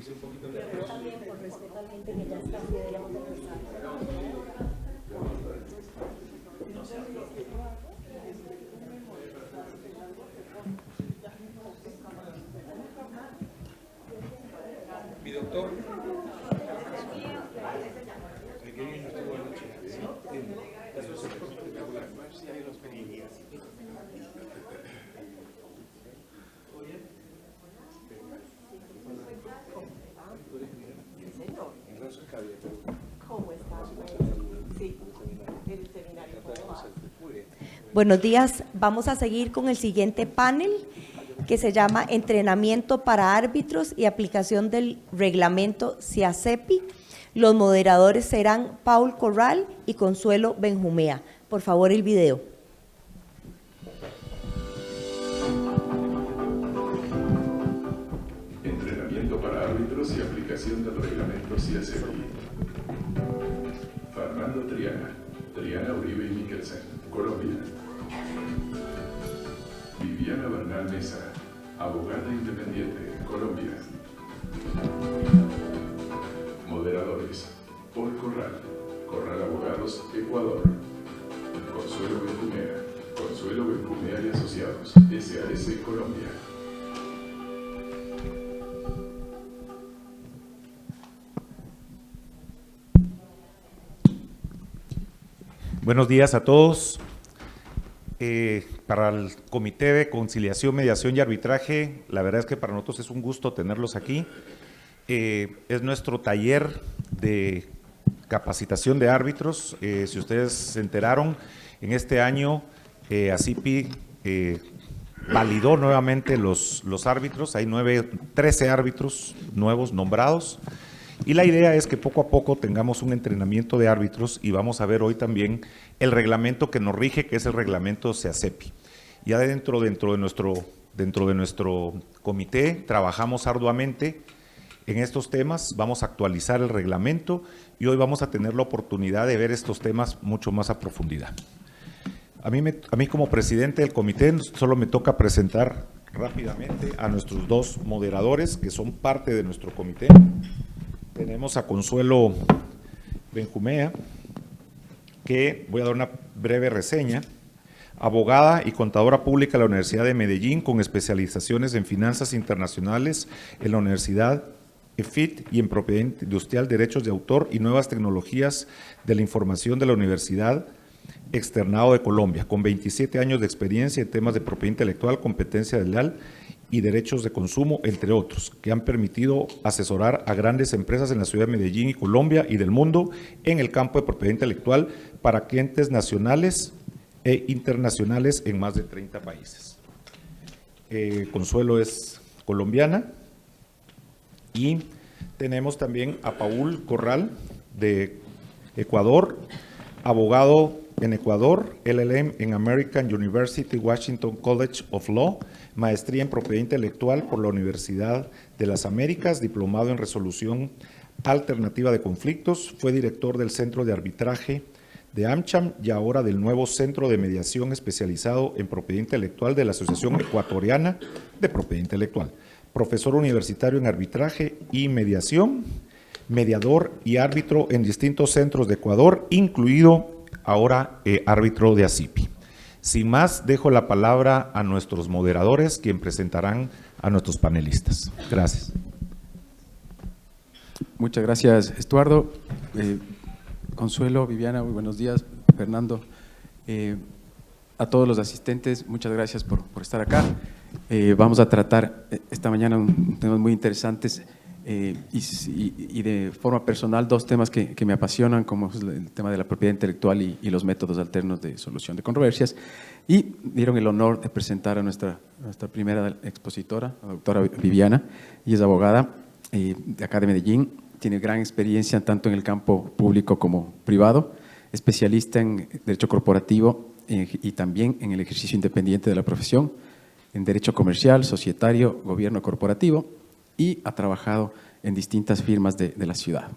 Pero también por respeto a la gente que ya está, deberíamos de empezar. Mi doctor. Buenos días, vamos a seguir con el siguiente panel que se llama Entrenamiento para árbitros y aplicación del reglamento CIACEPI. Los moderadores serán Paul Corral y Consuelo Benjumea. Por favor, el video. Entrenamiento para árbitros y aplicación del reglamento CIACEPI. Fernando Triana Uribe y Mikkelsen, Colombia. Viviana Bernal Mesa, abogada independiente, Colombia. Moderadores: Paul Corral Abogados, Ecuador. Consuelo Benjumea y Asociados, SAS, Colombia. Buenos días a todos. Para el Comité de Conciliación, Mediación y Arbitraje, la verdad es que para nosotros es un gusto tenerlos aquí. Es nuestro taller de capacitación de árbitros. Si ustedes se enteraron, en este año ACIPI validó nuevamente los árbitros. Hay 13 árbitros nuevos nombrados. Y la idea es que poco a poco tengamos un entrenamiento de árbitros y vamos a ver hoy también el reglamento que nos rige, que es el reglamento CIACEPI. Ya dentro de nuestro comité trabajamos arduamente en estos temas, vamos a actualizar el reglamento y hoy vamos a tener la oportunidad de ver estos temas mucho más a profundidad. A mí como presidente del comité solo me toca presentar rápidamente a nuestros dos moderadores que son parte de nuestro comité. Tenemos a Consuelo Benjumea, que voy a dar una breve reseña, abogada y contadora pública de la Universidad de Medellín, con especializaciones en finanzas internacionales en la Universidad EFIT y en propiedad industrial, derechos de autor y nuevas tecnologías de la información de la Universidad Externado de Colombia, con 27 años de experiencia en temas de propiedad intelectual, competencia leal y derechos de consumo, entre otros, que han permitido asesorar a grandes empresas en la ciudad de Medellín y Colombia y del mundo en el campo de propiedad intelectual para clientes nacionales e internacionales en más de 30 países. Consuelo es colombiana y tenemos también a Paul Corral de Ecuador, abogado en Ecuador, LLM en American University Washington College of Law, maestría en propiedad intelectual por la Universidad de las Américas, diplomado en resolución alternativa de conflictos, fue director del Centro de Arbitraje de AmCham y ahora del nuevo Centro de Mediación especializado en propiedad intelectual de la Asociación Ecuatoriana de Propiedad Intelectual, profesor universitario en arbitraje y mediación, mediador y árbitro en distintos centros de Ecuador, incluido ahora árbitro de ACIPI. Sin más, dejo la palabra a nuestros moderadores, quien presentarán a nuestros panelistas. Gracias. Muchas gracias, Estuardo. Consuelo, Viviana, muy buenos días. Fernando, a todos los asistentes, muchas gracias por estar acá. Vamos a tratar esta mañana temas muy interesantes y de forma personal dos temas que me apasionan, como es el tema de la propiedad intelectual y los métodos alternos de solución de controversias. Y dieron el honor de presentar a nuestra primera expositora, la doctora Viviana, y es abogada de acá de Medellín. Tiene gran experiencia tanto en el campo público como privado, especialista en derecho corporativo y también en el ejercicio independiente de la profesión, en derecho comercial, societario, gobierno corporativo, y ha trabajado en distintas firmas de la ciudad.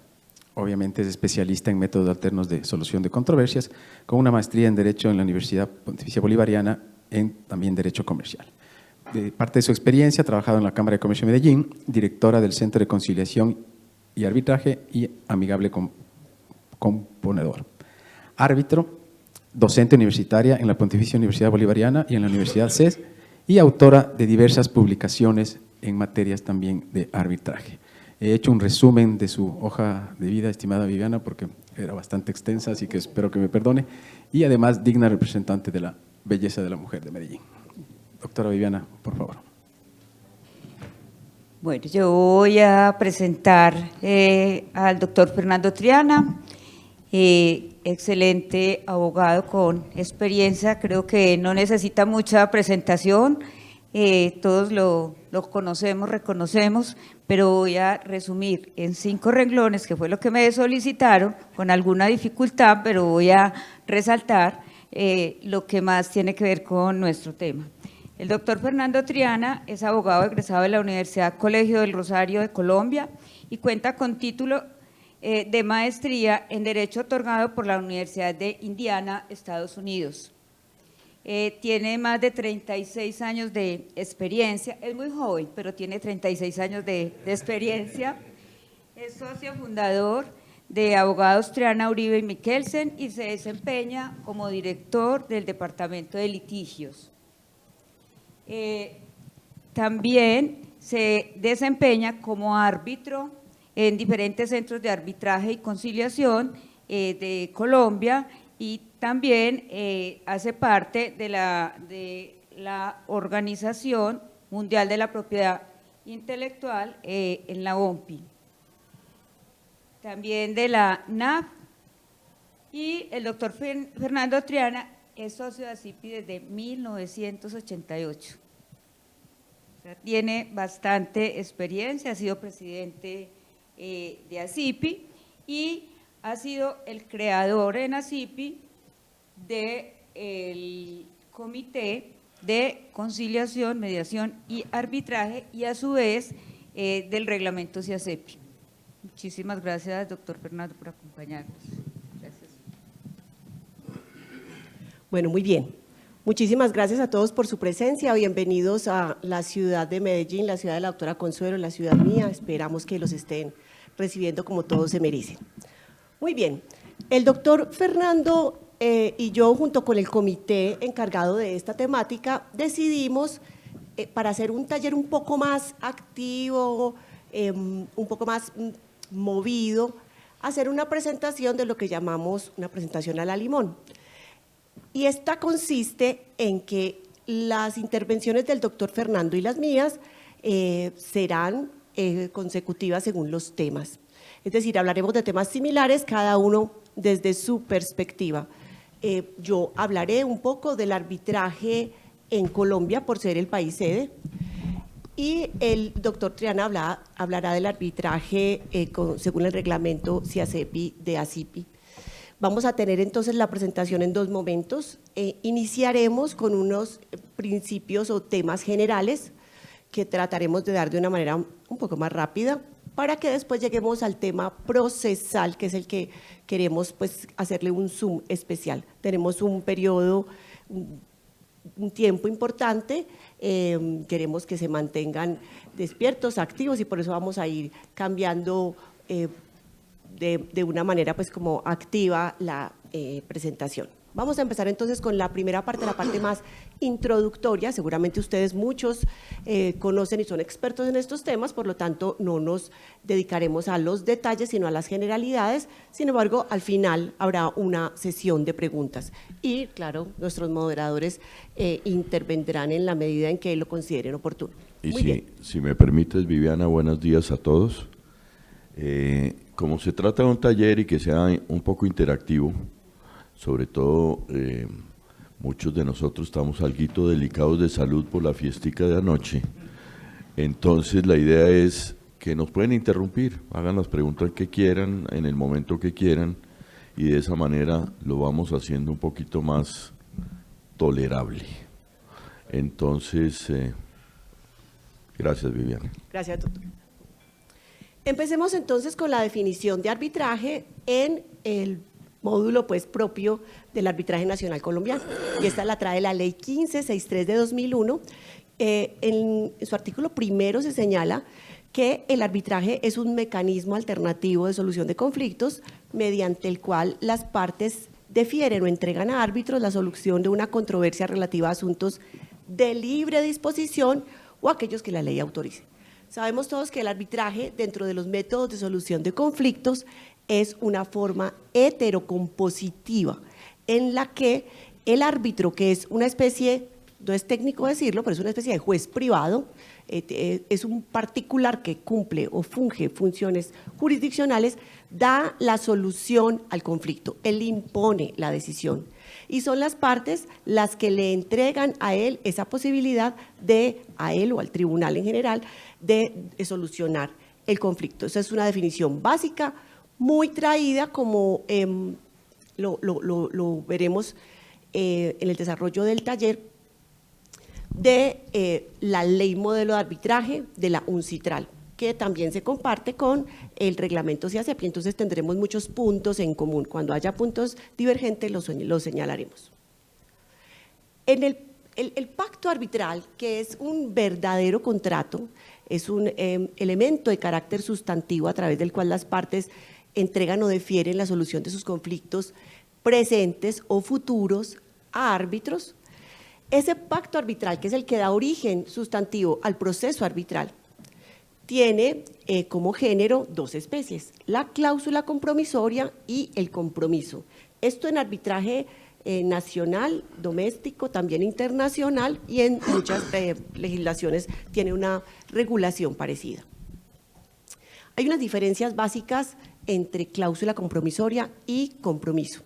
Obviamente es especialista en métodos alternos de solución de controversias, con una maestría en Derecho en la Universidad Pontificia Bolivariana, en también Derecho Comercial. de parte de su experiencia, ha trabajado en la Cámara de Comercio de Medellín, directora del Centro de Conciliación y Arbitraje y amigable componedor. Árbitro, docente universitaria en la Pontificia Universidad Bolivariana y en la Universidad CES, y autora de diversas publicaciones en materias también de arbitraje. He hecho un resumen de su hoja de vida, estimada Viviana, porque era bastante extensa, así que espero que me perdone, y además digna representante de la belleza de la mujer de Medellín. Doctora Viviana, por favor. Bueno, yo voy a presentar al doctor Fernando Triana, excelente abogado con experiencia, creo que no necesita mucha presentación, todos lo conocemos, reconocemos, pero voy a resumir en 5 renglones, que fue lo que me solicitaron, con alguna dificultad, pero voy a resaltar lo que más tiene que ver con nuestro tema. El doctor Fernando Triana es abogado egresado de la Universidad Colegio del Rosario de Colombia y cuenta con título de maestría en Derecho otorgado por la Universidad de Indiana, Estados Unidos. Tiene más de 36 años de experiencia, es muy joven, pero tiene 36 años de experiencia. Es socio fundador de Abogados Triana, Uribe y Mikkelsen y se desempeña como director del Departamento de Litigios. También se desempeña como árbitro en diferentes centros de arbitraje y conciliación de Colombia y también hace parte de la Organización Mundial de la Propiedad Intelectual en la OMPI, también de la NAF, y el doctor Fernando Triana es socio de ASIPI desde 1988. O sea, tiene bastante experiencia, ha sido presidente de ASIPI y ha sido el creador en ASIPI del Comité de Conciliación, Mediación y Arbitraje y a su vez del reglamento CIACEPI. Muchísimas gracias, doctor Fernando, por acompañarnos. Gracias. Bueno, muy bien. Muchísimas gracias a todos por su presencia. Bienvenidos a la ciudad de Medellín, la ciudad de la doctora Consuelo, la ciudad mía. Esperamos que los estén recibiendo como todos se merecen. Muy bien. El doctor Fernando y yo, junto con el comité encargado de esta temática, decidimos, para hacer un taller un poco más activo, un poco más movido, hacer una presentación de lo que llamamos una presentación a la limón. Y esta consiste en que las intervenciones del doctor Fernando y las mías serán consecutivas según los temas. Es decir, hablaremos de temas similares, cada uno desde su perspectiva. Yo hablaré un poco del arbitraje en Colombia por ser el país sede y el doctor Triana hablará del arbitraje según el reglamento CIACEPI de ASIPI. Vamos a tener entonces la presentación en 2 momentos. Iniciaremos con unos principios o temas generales que trataremos de dar de una manera un poco más rápida para que después lleguemos al tema procesal, que es el que queremos pues hacerle un zoom especial. Tenemos un periodo, un tiempo importante, queremos que se mantengan despiertos, activos y por eso vamos a ir cambiando de una manera pues como activa la presentación. Vamos a empezar entonces con la primera parte, la parte más introductoria. Seguramente ustedes muchos conocen y son expertos en estos temas, por lo tanto no nos dedicaremos a los detalles sino a las generalidades. Sin embargo, al final habrá una sesión de preguntas y claro, nuestros moderadores intervendrán en la medida en que lo consideren oportuno. Y si me permites, Viviana, buenos días a todos. Como se trata de un taller y que sea un poco interactivo, sobre todo muchos de nosotros estamos algo delicados de salud por la fiestica de anoche, entonces la idea es que nos pueden interrumpir, hagan las preguntas que quieran, en el momento que quieran, y de esa manera lo vamos haciendo un poquito más tolerable. Entonces, gracias, Viviana. Gracias, doctor. Empecemos entonces con la definición de arbitraje en el módulo pues propio del arbitraje nacional colombiano, y esta la trae la ley 1563 de 2001, En su artículo primero se señala que el arbitraje es un mecanismo alternativo de solución de conflictos mediante el cual las partes defieren o entregan a árbitros la solución de una controversia relativa a asuntos de libre disposición o aquellos que la ley autorice. Sabemos todos que el arbitraje, dentro de los métodos de solución de conflictos, es una forma heterocompositiva en la que el árbitro, que es una especie, no es técnico decirlo, pero es una especie de juez privado, es un particular que cumple o funge funciones jurisdiccionales, da la solución al conflicto, él impone la decisión. Y son las partes las que le entregan a él esa posibilidad de, a él o al tribunal en general, de solucionar el conflicto. Esa es una definición básica, muy traída, como lo veremos en el desarrollo del taller, de la ley modelo de arbitraje de la UNCITRAL, que también se comparte con el reglamento CIACEP, y entonces tendremos muchos puntos en común. Cuando haya puntos divergentes los señalaremos. En el pacto arbitral, que es un verdadero contrato, es un elemento de carácter sustantivo a través del cual las partes entregan o defieren la solución de sus conflictos presentes o futuros a árbitros. Ese pacto arbitral, que es el que da origen sustantivo al proceso arbitral, tiene como género dos especies, la cláusula compromisoria y el compromiso. Esto en arbitraje nacional, doméstico, también internacional, y en muchas legislaciones tiene una regulación parecida. Hay unas diferencias básicas entre cláusula compromisoria y compromiso.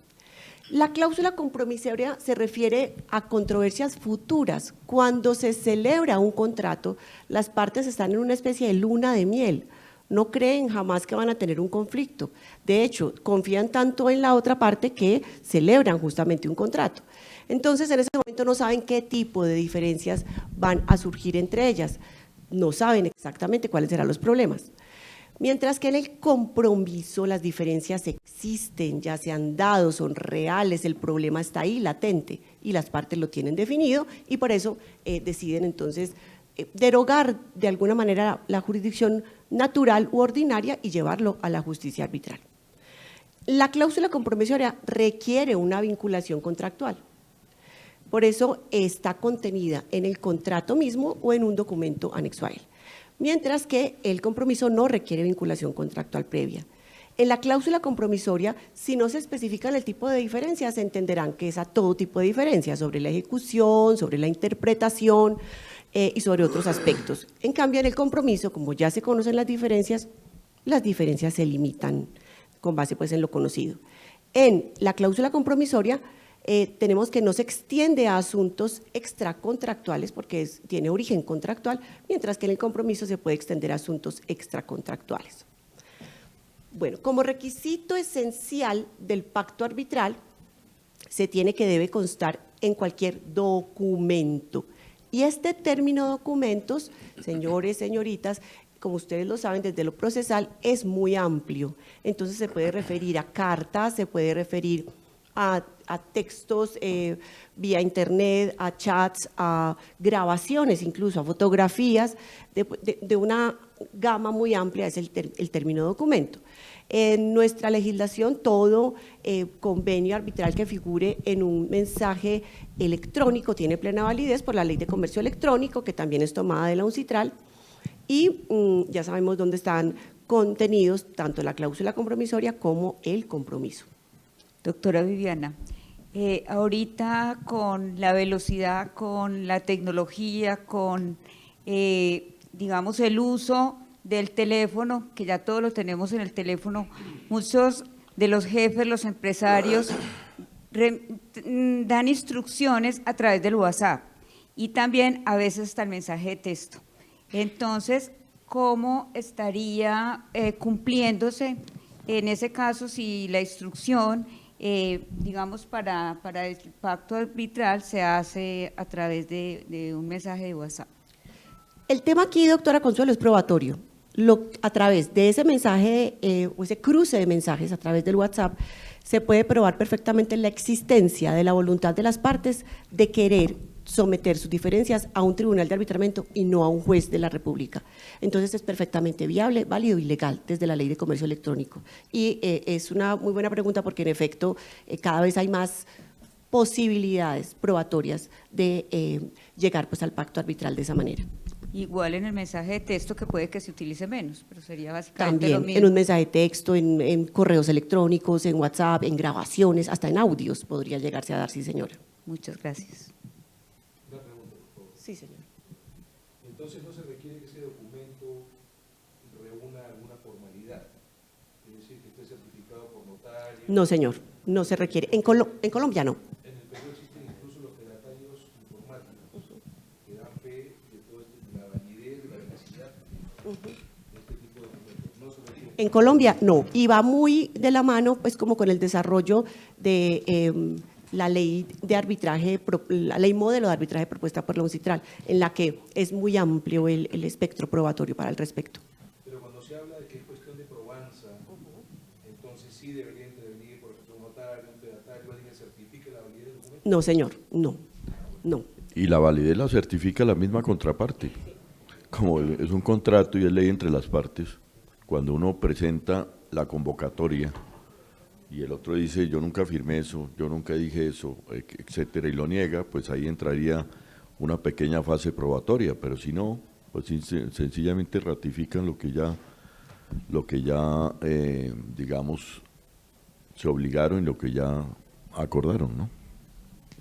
La cláusula compromisoria se refiere a controversias futuras. Cuando se celebra un contrato, las partes están en una especie de luna de miel. No creen jamás que van a tener un conflicto. De hecho, confían tanto en la otra parte que celebran justamente un contrato. Entonces, en ese momento no saben qué tipo de diferencias van a surgir entre ellas. No saben exactamente cuáles serán los problemas. Mientras que en el compromiso las diferencias existen, ya se han dado, son reales, el problema está ahí latente y las partes lo tienen definido, y por eso deciden entonces derogar de alguna manera la jurisdicción natural u ordinaria y llevarlo a la justicia arbitral. La cláusula compromisoria requiere una vinculación contractual. Por eso está contenida en el contrato mismo o en un documento anexo a él. Mientras que el compromiso no requiere vinculación contractual previa. En la cláusula compromisoria, si no se especifican el tipo de diferencias, se entenderán que es a todo tipo de diferencias, sobre la ejecución, sobre la interpretación y sobre otros aspectos. En cambio, en el compromiso, como ya se conocen las diferencias se limitan con base pues en lo conocido. En la cláusula compromisoria, tenemos que no se extiende a asuntos extracontractuales porque tiene origen contractual, mientras que en el compromiso se puede extender a asuntos extracontractuales. Bueno, como requisito esencial del pacto arbitral, se tiene que debe constar en cualquier documento. Y este término documentos, señores, señoritas, como ustedes lo saben, desde lo procesal es muy amplio. Entonces se puede referir a cartas, se puede referir a textos vía internet, a chats, a grabaciones, incluso a fotografías, de una gama muy amplia es el término documento. En nuestra legislación, todo convenio arbitral que figure en un mensaje electrónico tiene plena validez por la Ley de Comercio Electrónico, que también es tomada de la UNCITRAL, y ya sabemos dónde están contenidos tanto la cláusula compromisoria como el compromiso. Doctora Viviana, ahorita con la velocidad, con la tecnología, con, digamos, el uso del teléfono, que ya todos lo tenemos en el teléfono, muchos de los jefes, los empresarios, dan instrucciones a través del WhatsApp y también a veces hasta el mensaje de texto. Entonces, ¿cómo estaría cumpliéndose en ese caso si la instrucción digamos, para el pacto arbitral se hace a través de un mensaje de WhatsApp? El tema aquí, doctora Consuelo, es probatorio. A través de ese mensaje o ese cruce de mensajes a través del WhatsApp se puede probar perfectamente la existencia de la voluntad de las partes de querer someter sus diferencias a un tribunal de arbitramiento y no a un juez de la República. Entonces es perfectamente viable, válido y legal desde la Ley de Comercio Electrónico. Y es una muy buena pregunta porque en efecto cada vez hay más posibilidades probatorias de llegar pues al pacto arbitral de esa manera. Igual en el mensaje de texto que puede que se utilice menos, pero sería básicamente lo También mismo. en un mensaje de texto, en correos electrónicos, en WhatsApp, en grabaciones, hasta en audios podría llegarse a dar, sí señora. Muchas gracias. Una pregunta, por favor. Sí señora. Entonces no se requiere que ese documento reúna alguna formalidad, es decir, que esté certificado por notario. No señor, no se requiere. En Colombia no. En el Perú existen incluso los fedatarios informáticos que dan fe de todo la validez, de la veracidad de este tipo de documentos. No se requiere. En Colombia no, y va muy de la mano pues como con el desarrollo de la ley de arbitraje, la ley modelo de arbitraje propuesta por la UNCITRAL, en la que es muy amplio el espectro probatorio para el respecto. Pero cuando se habla de que es cuestión de probanza, entonces sí debería intervenir, por ejemplo, un notario, un fedatario, alguien que certifique la validez del documento. No señor, no, no. Y la validez la certifica la misma contraparte. Como es un contrato y es ley entre las partes, cuando uno presenta la convocatoria y el otro dice yo nunca firmé eso, yo nunca dije eso, etcétera, y lo niega, pues ahí entraría una pequeña fase probatoria, pero si no, pues sencillamente ratifican lo que ya digamos, se obligaron y lo que ya acordaron, ¿no?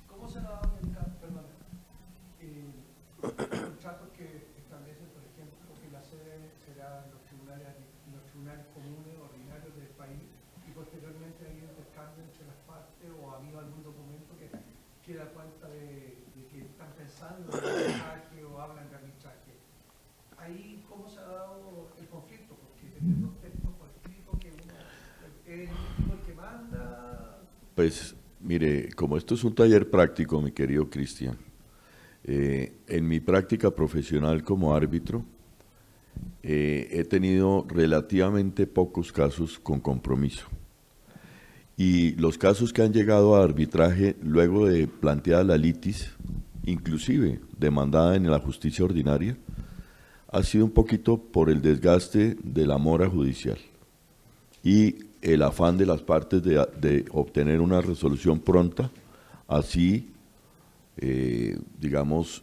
¿Cómo se da el trato que establece, por ejemplo, que la sede será en los tribunales comunes ordinarios del país y posteriormente hay intercambio entre las partes o ha habido algún documento que da cuenta de que están pensando en arbitraje o hablan de arbitraje? Ahí, ¿cómo se ha dado el conflicto? Porque tener dos textos por escrito que uno es el que manda. Pues mire, como esto es un taller práctico, mi querido Cristian, en mi práctica profesional como árbitro he tenido relativamente pocos casos con compromiso. Y los casos que han llegado a arbitraje luego de planteada la litis, inclusive demandada en la justicia ordinaria, ha sido un poquito por el desgaste de la mora judicial y el afán de las partes de obtener una resolución pronta, así, digamos,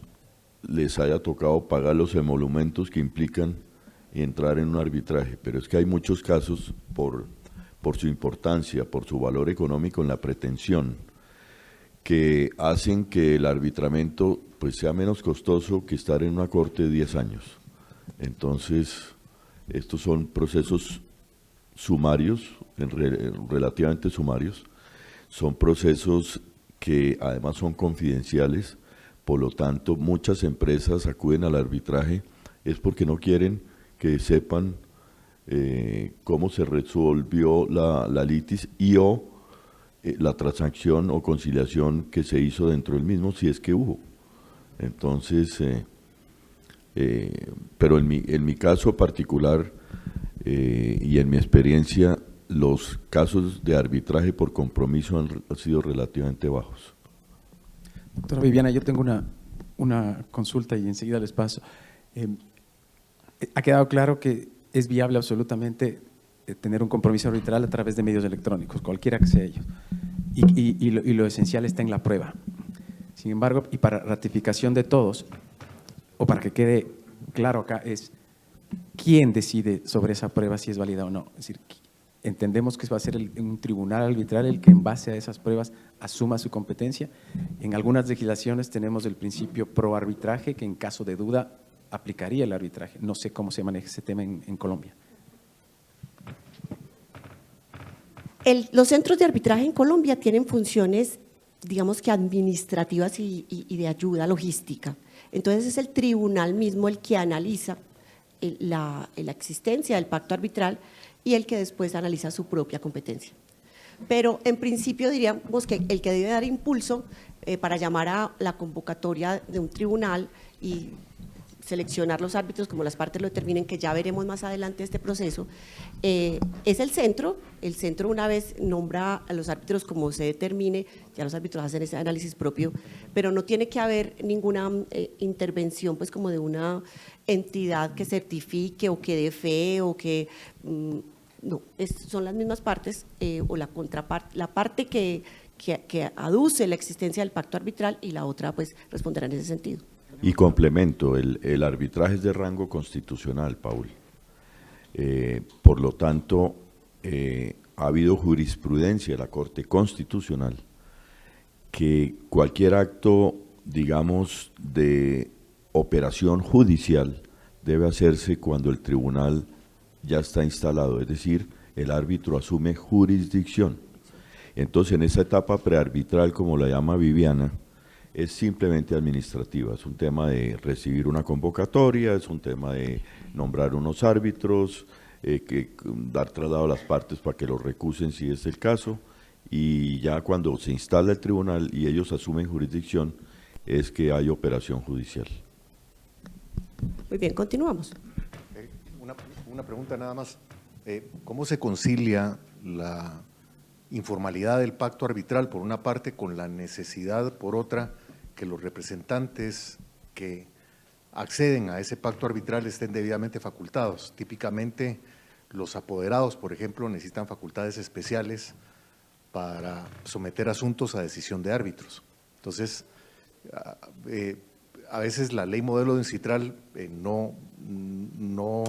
les haya tocado pagar los emolumentos que implican entrar en un arbitraje. Pero es que hay muchos casos por su importancia, por su valor económico en la pretensión, que hacen que el arbitramiento pues sea menos costoso que estar en una corte de 10 años. Entonces, estos son procesos sumarios, relativamente sumarios, son procesos que además son confidenciales, por lo tanto muchas empresas acuden al arbitraje es porque no quieren que sepan cómo se resolvió la litis y o la transacción o conciliación que se hizo dentro del mismo, si es que hubo. Entonces, pero en mi caso particular y en mi experiencia, los casos de arbitraje por compromiso han sido relativamente bajos. Doctora Viviana, yo tengo una consulta y enseguida les paso. Ha quedado claro que es viable absolutamente tener un compromiso arbitral a través de medios electrónicos, cualquiera que sea ellos, y lo esencial está en la prueba. Sin embargo, y para ratificación de todos, o para que quede claro acá, es quién decide sobre esa prueba si es válida o no. Es decir, entendemos que va a ser un tribunal arbitral el que en base a esas pruebas asuma su competencia. En algunas legislaciones tenemos el principio pro arbitraje, que en caso de duda aplicaría el arbitraje. No sé cómo se maneja ese tema en Colombia. Los centros de arbitraje en Colombia tienen funciones, digamos que administrativas y de ayuda logística. Entonces es el tribunal mismo el que analiza la existencia del pacto arbitral y el que después analiza su propia competencia. Pero en principio diríamos que el que debe dar impulso para llamar a la convocatoria de un tribunal y seleccionar los árbitros como las partes lo determinen, que ya veremos más adelante este proceso, es el centro una vez nombra a los árbitros como se determine, ya los árbitros hacen ese análisis propio, pero no tiene que haber ninguna intervención pues como de una entidad que certifique o que dé fe o que… no, son las mismas partes o la contraparte, la parte que aduce la existencia del pacto arbitral y la otra pues responderá en ese sentido. Y complemento, el arbitraje es de rango constitucional, Paul. Por lo tanto, ha habido jurisprudencia de la Corte Constitucional que cualquier acto, digamos, de operación judicial debe hacerse cuando el tribunal ya está instalado, es decir, el árbitro asume jurisdicción. Entonces, en esa etapa prearbitral, como la llama Viviana, es simplemente administrativa, es un tema de recibir una convocatoria, es un tema de nombrar unos árbitros, dar traslado a las partes para que los recusen si es el caso, y ya cuando se instala el tribunal y ellos asumen jurisdicción, es que hay operación judicial. Muy bien, continuamos. Una pregunta nada más. ¿Cómo se concilia la informalidad del pacto arbitral por una parte con la necesidad por otra que los representantes que acceden a ese pacto arbitral estén debidamente facultados? Típicamente los apoderados, por ejemplo, necesitan facultades especiales para someter asuntos a decisión de árbitros. Entonces, a veces la ley modelo de Incitral no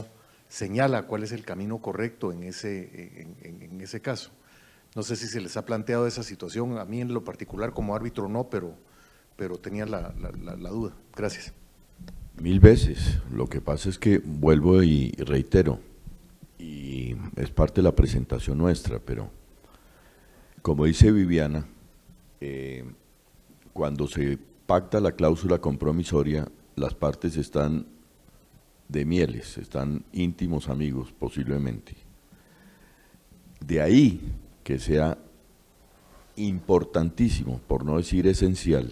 señala cuál es el camino correcto en ese caso. No sé si se les ha planteado esa situación, a mí en lo particular como árbitro no, pero tenía la duda. Gracias. 1000 veces. Lo que pasa es que vuelvo y reitero, y es parte de la presentación nuestra, pero como dice Viviana, cuando se pacta la cláusula compromisoria, las partes están de mieles, están íntimos amigos posiblemente. De ahí que sea importantísimo, por no decir esencial,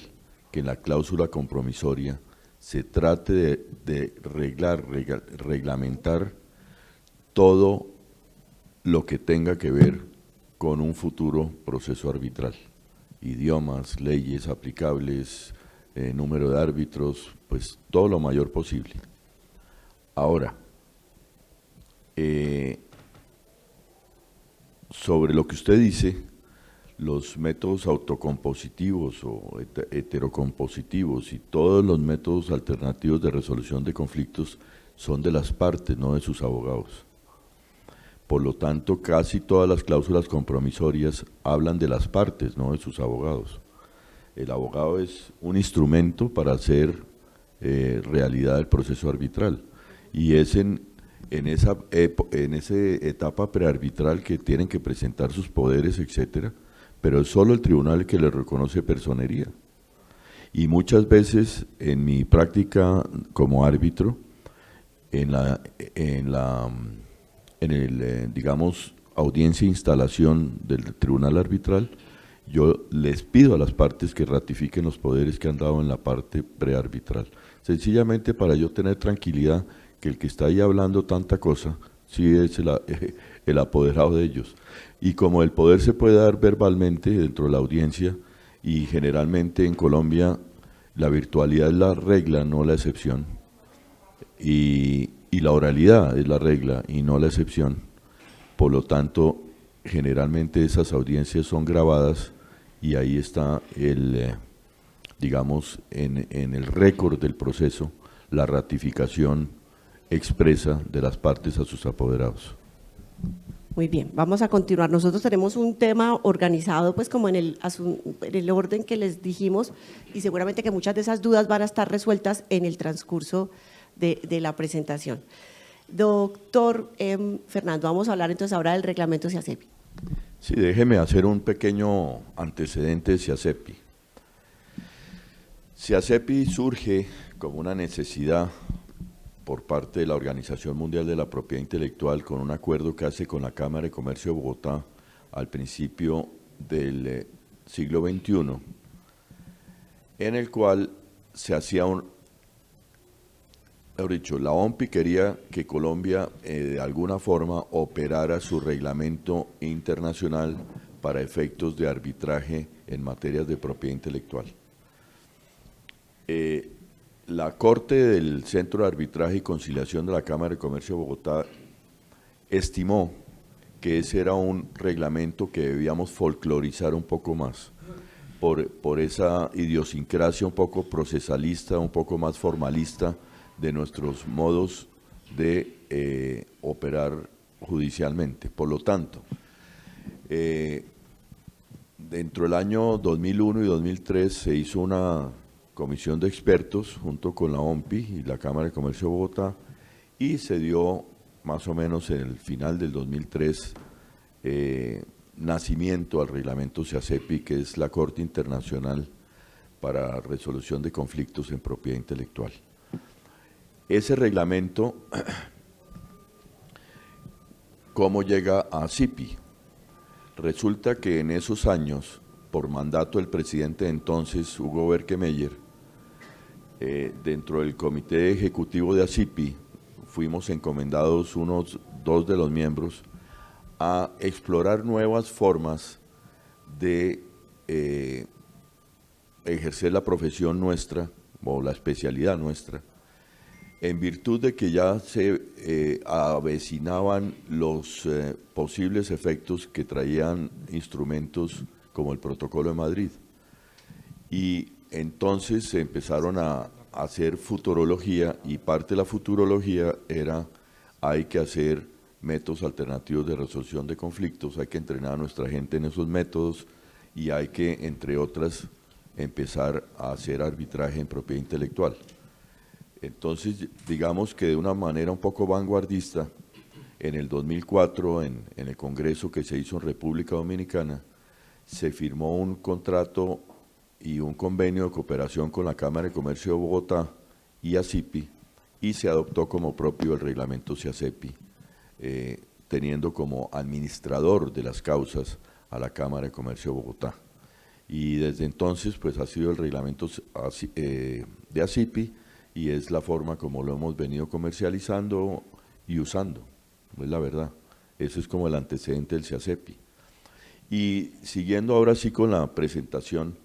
que en la cláusula compromisoria se trate de reglamentar todo lo que tenga que ver con un futuro proceso arbitral. Idiomas, leyes aplicables, número de árbitros, pues todo lo mayor posible. Ahora, sobre lo que usted dice, los métodos autocompositivos o heterocompositivos y todos los métodos alternativos de resolución de conflictos son de las partes, no de sus abogados. Por lo tanto, casi todas las cláusulas compromisorias hablan de las partes, no de sus abogados. El abogado es un instrumento para hacer realidad el proceso arbitral, y es en esa etapa prearbitral que tienen que presentar sus poderes, etcétera, pero es solo el tribunal que le reconoce personería. Y muchas veces en mi práctica como árbitro, digamos, audiencia e instalación del tribunal arbitral, yo les pido a las partes que ratifiquen los poderes que han dado en la parte prearbitral, sencillamente para yo tener tranquilidad que el que está ahí hablando tanta cosa, sí es el apoderado de ellos. Y como el poder se puede dar verbalmente dentro de la audiencia, y generalmente en Colombia la virtualidad es la regla, no la excepción, y la oralidad es la regla y no la excepción, por lo tanto, generalmente esas audiencias son grabadas y ahí está digamos, en el récord del proceso, la ratificación expresa de las partes a sus apoderados. Muy bien, vamos a continuar. Nosotros tenemos un tema organizado pues como en el orden que les dijimos, y seguramente que muchas de esas dudas van a estar resueltas en el transcurso de la presentación. Doctor Fernando, vamos a hablar entonces ahora del reglamento SIACEPI. Sí, déjeme hacer un pequeño antecedente de SIACEPI. SIACEPI surge como una necesidad por parte de la Organización Mundial de la Propiedad Intelectual, con un acuerdo que hace con la Cámara de Comercio de Bogotá al principio del siglo XXI, en el cual se hacía mejor dicho, la OMPI quería que Colombia de alguna forma operara su reglamento internacional para efectos de arbitraje en materias de propiedad intelectual. La Corte del Centro de Arbitraje y Conciliación de la Cámara de Comercio de Bogotá estimó que ese era un reglamento que debíamos folclorizar un poco más, por esa idiosincrasia un poco procesalista, un poco más formalista de nuestros modos de operar judicialmente. Por lo tanto, dentro del año 2001 y 2003 se hizo una comisión de expertos junto con la OMPI y la Cámara de Comercio de Bogotá, y se dio más o menos en el final del 2003 nacimiento al reglamento SIACEPI, que es la Corte Internacional para Resolución de Conflictos en Propiedad Intelectual. Ese reglamento, ¿cómo llega a SIPI? Resulta que en esos años, por mandato del presidente de entonces, Hugo Berkemeyer, dentro del comité ejecutivo de ASIPI, fuimos encomendados dos de los miembros a explorar nuevas formas de ejercer la profesión nuestra, o la especialidad nuestra, en virtud de que ya se avecinaban los posibles efectos que traían instrumentos como el Protocolo de Madrid. Y entonces se empezaron a hacer futurología, y parte de la futurología era: hay que hacer métodos alternativos de resolución de conflictos, hay que entrenar a nuestra gente en esos métodos, y hay que, entre otras, empezar a hacer arbitraje en propiedad intelectual. Entonces, digamos que de una manera un poco vanguardista, en el 2004, en el Congreso que se hizo en República Dominicana, se firmó un contrato y un convenio de cooperación con la Cámara de Comercio de Bogotá y ASIPI, y se adoptó como propio el reglamento SIACEPI, teniendo como administrador de las causas a la Cámara de Comercio de Bogotá. Y desde entonces pues ha sido el reglamento de ASIPI, y es la forma como lo hemos venido comercializando y usando, es la verdad. Eso es como el antecedente del SIACEPI. Y siguiendo ahora sí con la presentación,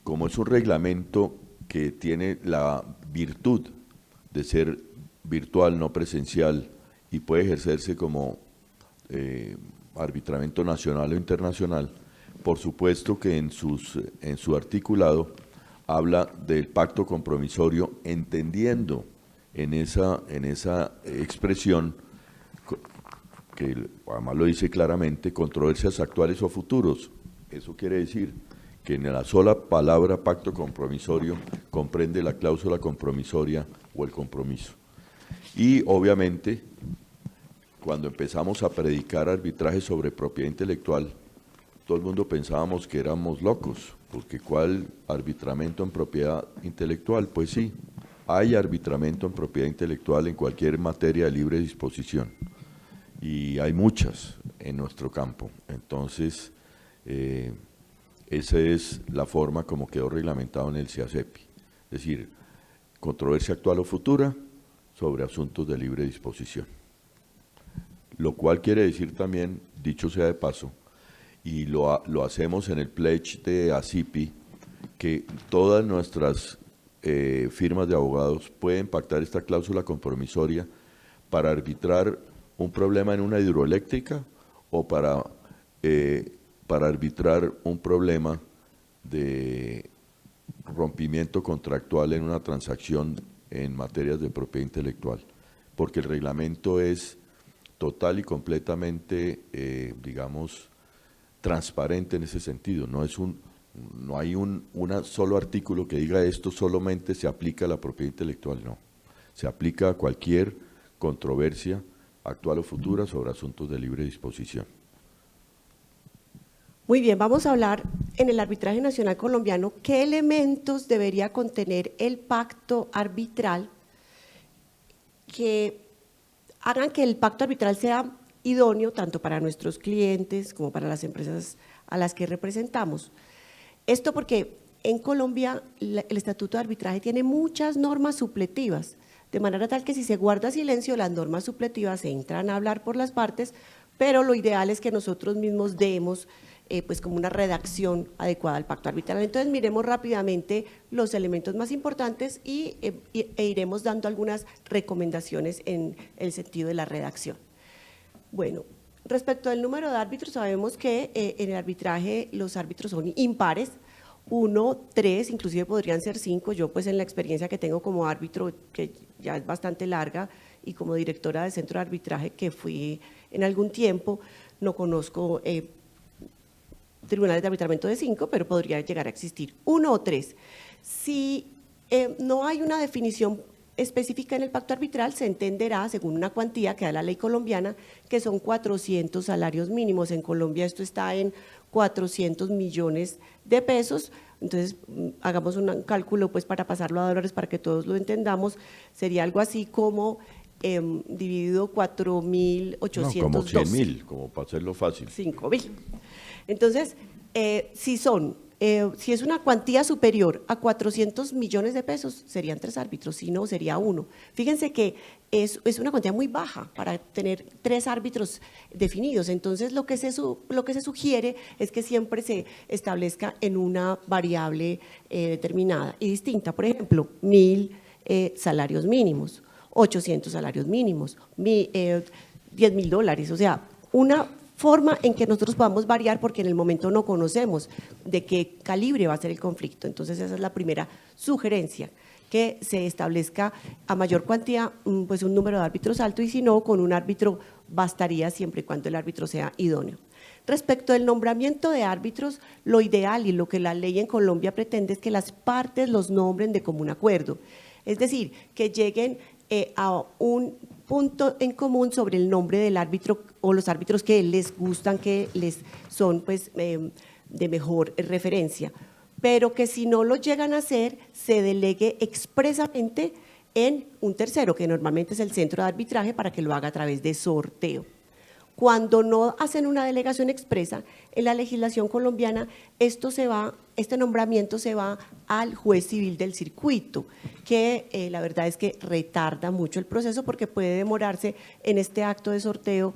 como es un reglamento que tiene la virtud de ser virtual, no presencial, y puede ejercerse como arbitramiento nacional o internacional, por supuesto que en su articulado habla del pacto compromisorio, entendiendo en esa expresión, que además lo dice claramente, controversias actuales o futuros. Eso quiere decir que en la sola palabra pacto compromisorio comprende la cláusula compromisoria o el compromiso. Y obviamente, cuando empezamos a predicar arbitraje sobre propiedad intelectual, todo el mundo pensábamos que éramos locos, porque ¿cuál arbitramiento en propiedad intelectual? Pues sí, hay arbitramiento en propiedad intelectual en cualquier materia de libre disposición, y hay muchas en nuestro campo. Entonces, esa es la forma como quedó reglamentado en el SIACEPI, es decir, controversia actual o futura sobre asuntos de libre disposición. Lo cual quiere decir también, dicho sea de paso, y lo hacemos en el pledge de ASIPI, que todas nuestras firmas de abogados pueden pactar esta cláusula compromisoria para arbitrar un problema en una hidroeléctrica o para arbitrar un problema de rompimiento contractual en una transacción en materias de propiedad intelectual, porque el reglamento es total y completamente, digamos, transparente en ese sentido. No hay un solo artículo que diga esto solamente se aplica a la propiedad intelectual, no. Se aplica a cualquier controversia actual o futura sobre asuntos de libre disposición. Muy bien, vamos a hablar en el arbitraje nacional colombiano qué elementos debería contener el pacto arbitral que hagan que el pacto arbitral sea idóneo tanto para nuestros clientes como para las empresas a las que representamos. Esto porque en Colombia el Estatuto de Arbitraje tiene muchas normas supletivas, de manera tal que si se guarda silencio, las normas supletivas se entran a hablar por las partes, pero lo ideal es que nosotros mismos demos pues como una redacción adecuada al pacto arbitral. Entonces miremos rápidamente los elementos más importantes e iremos dando algunas recomendaciones en el sentido de la redacción. Bueno, respecto al número de árbitros, sabemos que en el arbitraje los árbitros son impares, 1, 3, inclusive podrían ser 5. Yo pues en la experiencia que tengo como árbitro, que ya es bastante larga, y como directora del centro de arbitraje que fui en algún tiempo, no conozco tribunales de arbitramiento de 5, pero podría llegar a existir 1 o 3. Si no hay una definición específica en el pacto arbitral, se entenderá, según una cuantía que da la ley colombiana, que son 400 salarios mínimos. En Colombia esto está en 400 millones de pesos, entonces hagamos un cálculo pues para pasarlo a dólares para que todos lo entendamos, sería algo así como dividido 4.812. No, como 100.000, como para hacerlo fácil. 5.000. Entonces, si es una cuantía superior a 400 millones de pesos, serían 3 árbitros, si no, sería 1. Fíjense que es una cuantía muy baja para tener 3 árbitros definidos. Entonces, lo que se sugiere es que siempre se establezca en una variable determinada y distinta. Por ejemplo, 1.000 salarios mínimos, 800 salarios mínimos, $10.000, o sea, una forma en que nosotros podamos variar, porque en el momento no conocemos de qué calibre va a ser el conflicto. Entonces esa es la primera sugerencia, que se establezca a mayor cuantía pues un número de árbitros alto, y si no, con un árbitro bastaría siempre y cuando el árbitro sea idóneo. Respecto del nombramiento de árbitros, lo ideal y lo que la ley en Colombia pretende es que las partes los nombren de común acuerdo, es decir, que lleguen a un punto en común sobre el nombre del árbitro o los árbitros que les gustan, que les son pues de mejor referencia, pero que si no lo llegan a hacer, se delegue expresamente en un tercero, que normalmente es el centro de arbitraje, para que lo haga a través de sorteo. Cuando no hacen una delegación expresa, en la legislación colombiana este nombramiento se va al juez civil del circuito, que la verdad es que retarda mucho el proceso, porque puede demorarse en este acto de sorteo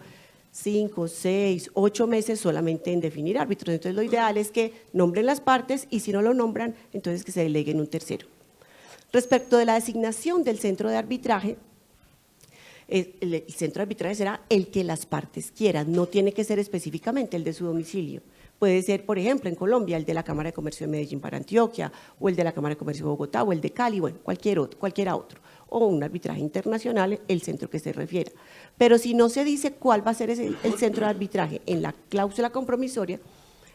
5, 6, 8 meses solamente en definir árbitros. Entonces lo ideal es que nombren las partes, y si no lo nombran, entonces que se delegue en un tercero. Respecto de la designación del centro de arbitraje, el centro de arbitraje será el que las partes quieran, no tiene que ser específicamente el de su domicilio. Puede ser, por ejemplo, en Colombia, el de la Cámara de Comercio de Medellín para Antioquia, o el de la Cámara de Comercio de Bogotá, o el de Cali, bueno, cualquiera otro, o un arbitraje internacional, el centro que se refiera. Pero si no se dice cuál va a ser el centro de arbitraje en la cláusula compromisoria,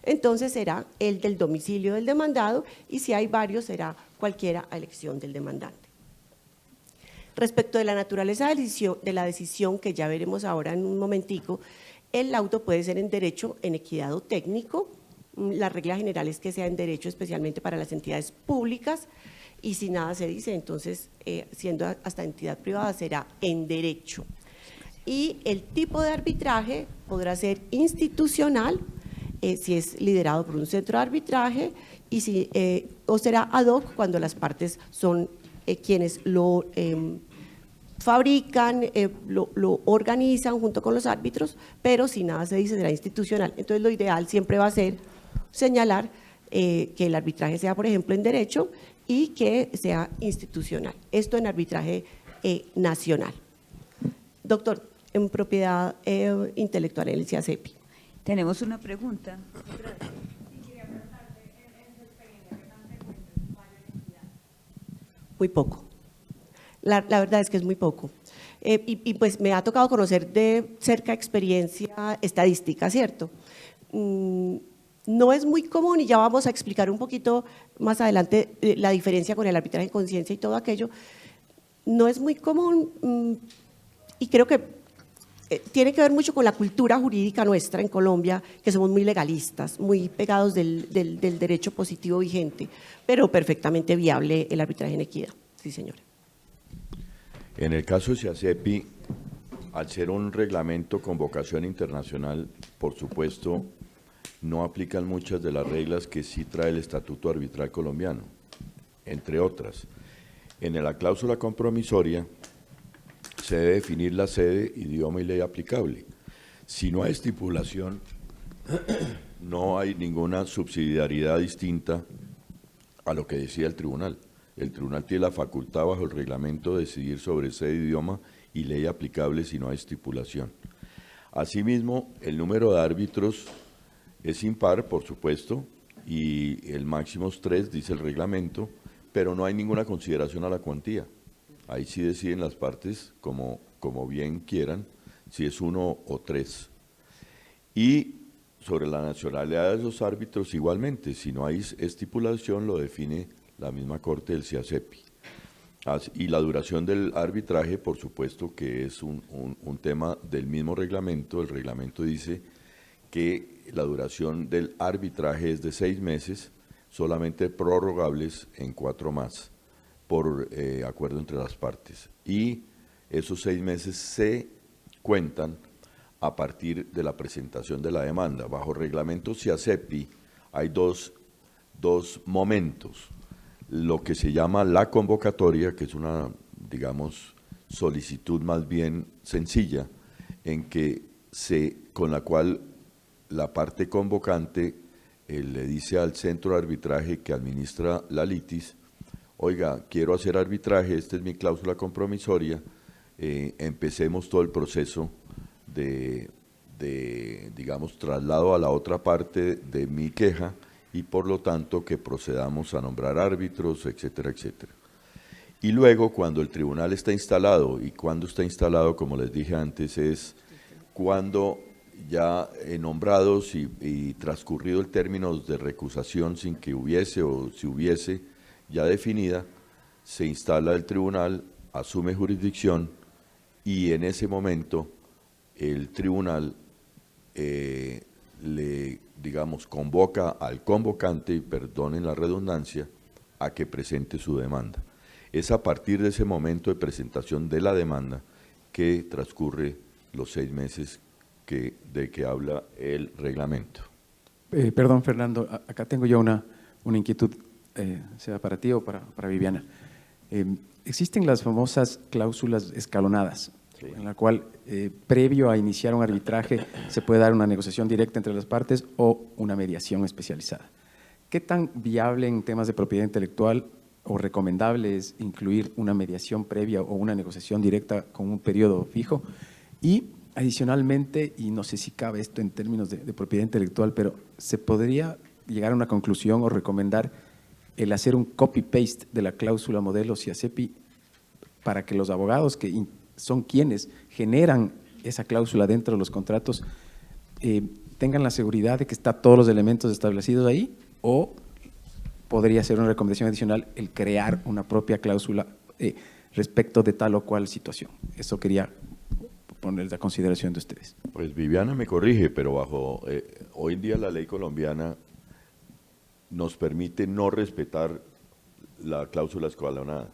entonces será el del domicilio del demandado, y si hay varios, será cualquiera a elección del demandante. Respecto de la naturaleza de la decisión, que ya veremos ahora en un momentico, el laudo puede ser en derecho, en equidad o técnico. La regla general es que sea en derecho, especialmente para las entidades públicas, y si nada se dice, entonces siendo hasta entidad privada será en derecho. Y el tipo de arbitraje podrá ser institucional, si es liderado por un centro de arbitraje, o será ad hoc cuando las partes son quienes lo fabrican, lo organizan junto con los árbitros, pero si nada se dice será institucional. Entonces lo ideal siempre va a ser señalar que el arbitraje sea, por ejemplo, en derecho, y que sea institucional. Esto en arbitraje nacional. Doctor, en propiedad intelectual en el CIACEPI. Tenemos una pregunta. Muy poco. La verdad es que es muy poco. Y pues me ha tocado conocer de cerca experiencia estadística, ¿cierto? No es muy común, y ya vamos a explicar un poquito más adelante la diferencia con el arbitraje en conciencia y todo aquello. No es muy común, y creo que tiene que ver mucho con la cultura jurídica nuestra en Colombia, que somos muy legalistas, muy pegados del derecho positivo vigente, pero perfectamente viable el arbitraje en equidad. Sí, señora. En el caso de CIACEPI, al ser un reglamento con vocación internacional, por supuesto, no aplican muchas de las reglas que sí trae el Estatuto Arbitral Colombiano, entre otras. En la cláusula compromisoria se debe definir la sede, idioma y ley aplicable. Si no hay estipulación, no hay ninguna subsidiariedad distinta a lo que decía el tribunal. El tribunal tiene la facultad bajo el reglamento de decidir sobre sede, idioma y ley aplicable si no hay estipulación. Asimismo, el número de árbitros es impar, por supuesto, y el máximo es 3, dice el reglamento, pero no hay ninguna consideración a la cuantía. Ahí sí deciden las partes como bien quieran, si es 1 o 3. Y sobre la nacionalidad de esos árbitros igualmente, si no hay estipulación lo define la misma Corte del CIACEPI. Y la duración del arbitraje, por supuesto que es un tema del mismo reglamento. El reglamento dice que la duración del arbitraje es de 6 meses, solamente prorrogables en 4 más, por acuerdo entre las partes. Y esos 6 meses se cuentan a partir de la presentación de la demanda. Bajo reglamento CIACEPI hay dos momentos. Lo que se llama la convocatoria, que es una, digamos, solicitud más bien sencilla, con la cual la parte convocante le dice al centro de arbitraje que administra la litis: oiga, quiero hacer arbitraje, esta es mi cláusula compromisoria, empecemos todo el proceso de, digamos, traslado a la otra parte de mi queja, y por lo tanto que procedamos a nombrar árbitros, etcétera, etcétera. Y luego, cuando el tribunal está instalado, y cuando está instalado, como les dije antes, es cuando ya nombrados y transcurrido el término de recusación sin que hubiese, o si hubiese ya definida, se instala el tribunal, asume jurisdicción, y en ese momento el tribunal digamos, convoca al convocante, y perdonen la redundancia, a que presente su demanda. Es a partir de ese momento de presentación de la demanda que transcurre los 6 meses de que habla el reglamento. Perdón, Fernando, acá tengo yo una inquietud, sea para ti o para Viviana. Existen las famosas cláusulas escalonadas, sí, en la cual previo a iniciar un arbitraje se puede dar una negociación directa entre las partes o una mediación especializada. ¿Qué tan viable en temas de propiedad intelectual o recomendable es incluir una mediación previa o una negociación directa con un periodo fijo? Y adicionalmente, y no sé si cabe esto en términos de propiedad intelectual, pero ¿se podría llegar a una conclusión o recomendar el hacer un copy-paste de la cláusula modelo CIACEPI para que los abogados, que son quienes generan esa cláusula dentro de los contratos, tengan la seguridad de que están todos los elementos establecidos ahí? ¿O podría ser una recomendación adicional el crear una propia cláusula respecto de tal o cual situación? Eso quería poner a consideración de ustedes. Pues Viviana me corrige, pero bajo hoy en día la ley colombiana nos permite no respetar la cláusula escalonada,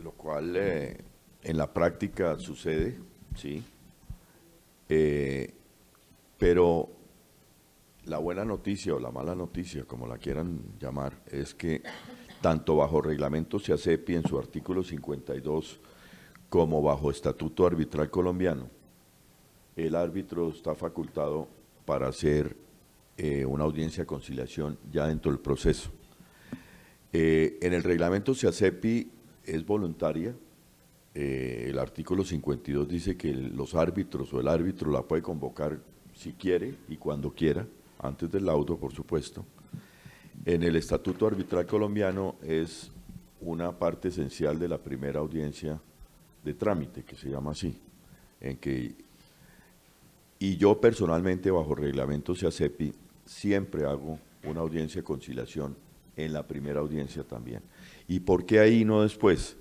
lo cual en la práctica sucede, sí, pero la buena noticia o la mala noticia, como la quieran llamar, es que tanto bajo reglamento CIACEPI en su artículo 52 como bajo Estatuto Arbitral Colombiano, el árbitro está facultado para hacer una audiencia de conciliación ya dentro del proceso. En el reglamento CIACEPI es voluntaria. El artículo 52 dice que los árbitros o el árbitro la puede convocar si quiere y cuando quiera, antes del laudo, por supuesto. En el Estatuto Arbitral Colombiano es una parte esencial de la primera audiencia de trámite, que se llama así, y yo personalmente bajo reglamento CIACEPI siempre hago una audiencia de conciliación en la primera audiencia también. ¿Y por qué ahí no después?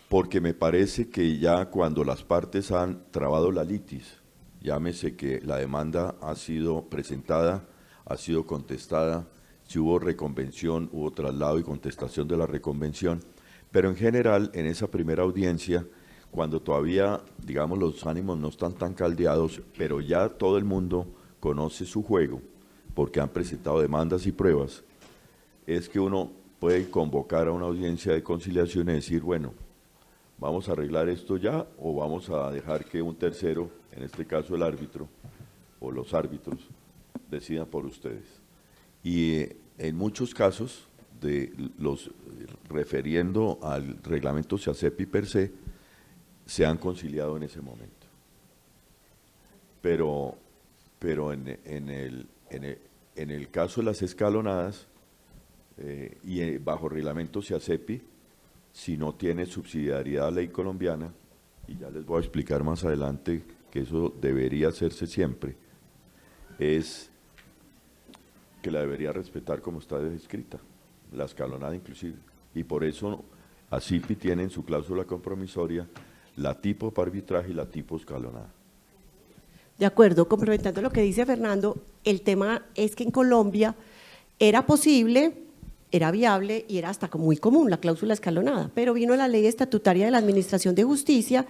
Porque me parece que ya cuando las partes han trabado la litis, llámese que la demanda ha sido presentada, ha sido contestada, si hubo reconvención, hubo traslado y contestación de la reconvención, pero en general en esa primera audiencia, cuando todavía, digamos, los ánimos no están tan caldeados, pero ya todo el mundo conoce su juego, porque han presentado demandas y pruebas, es que uno puede convocar a una audiencia de conciliación y decir, bueno, vamos a arreglar esto ya o vamos a dejar que un tercero, en este caso el árbitro o los árbitros, decidan por ustedes. Y en muchos casos, refiriendo al reglamento SIACEPI per se, se han conciliado en ese momento. Pero en el caso de las escalonadas, y bajo reglamento SIACEPI, si no tiene subsidiariedad ley colombiana, y ya les voy a explicar más adelante que eso debería hacerse siempre, es que la debería respetar como está descrita, la escalonada inclusive, y por eso ASIPI tiene en su cláusula compromisoria la tipo para arbitraje y la tipo escalonada. De acuerdo, complementando lo que dice Fernando, el tema es que en Colombia era posible, era viable y era hasta muy común la cláusula escalonada, pero vino la ley estatutaria de la Administración de Justicia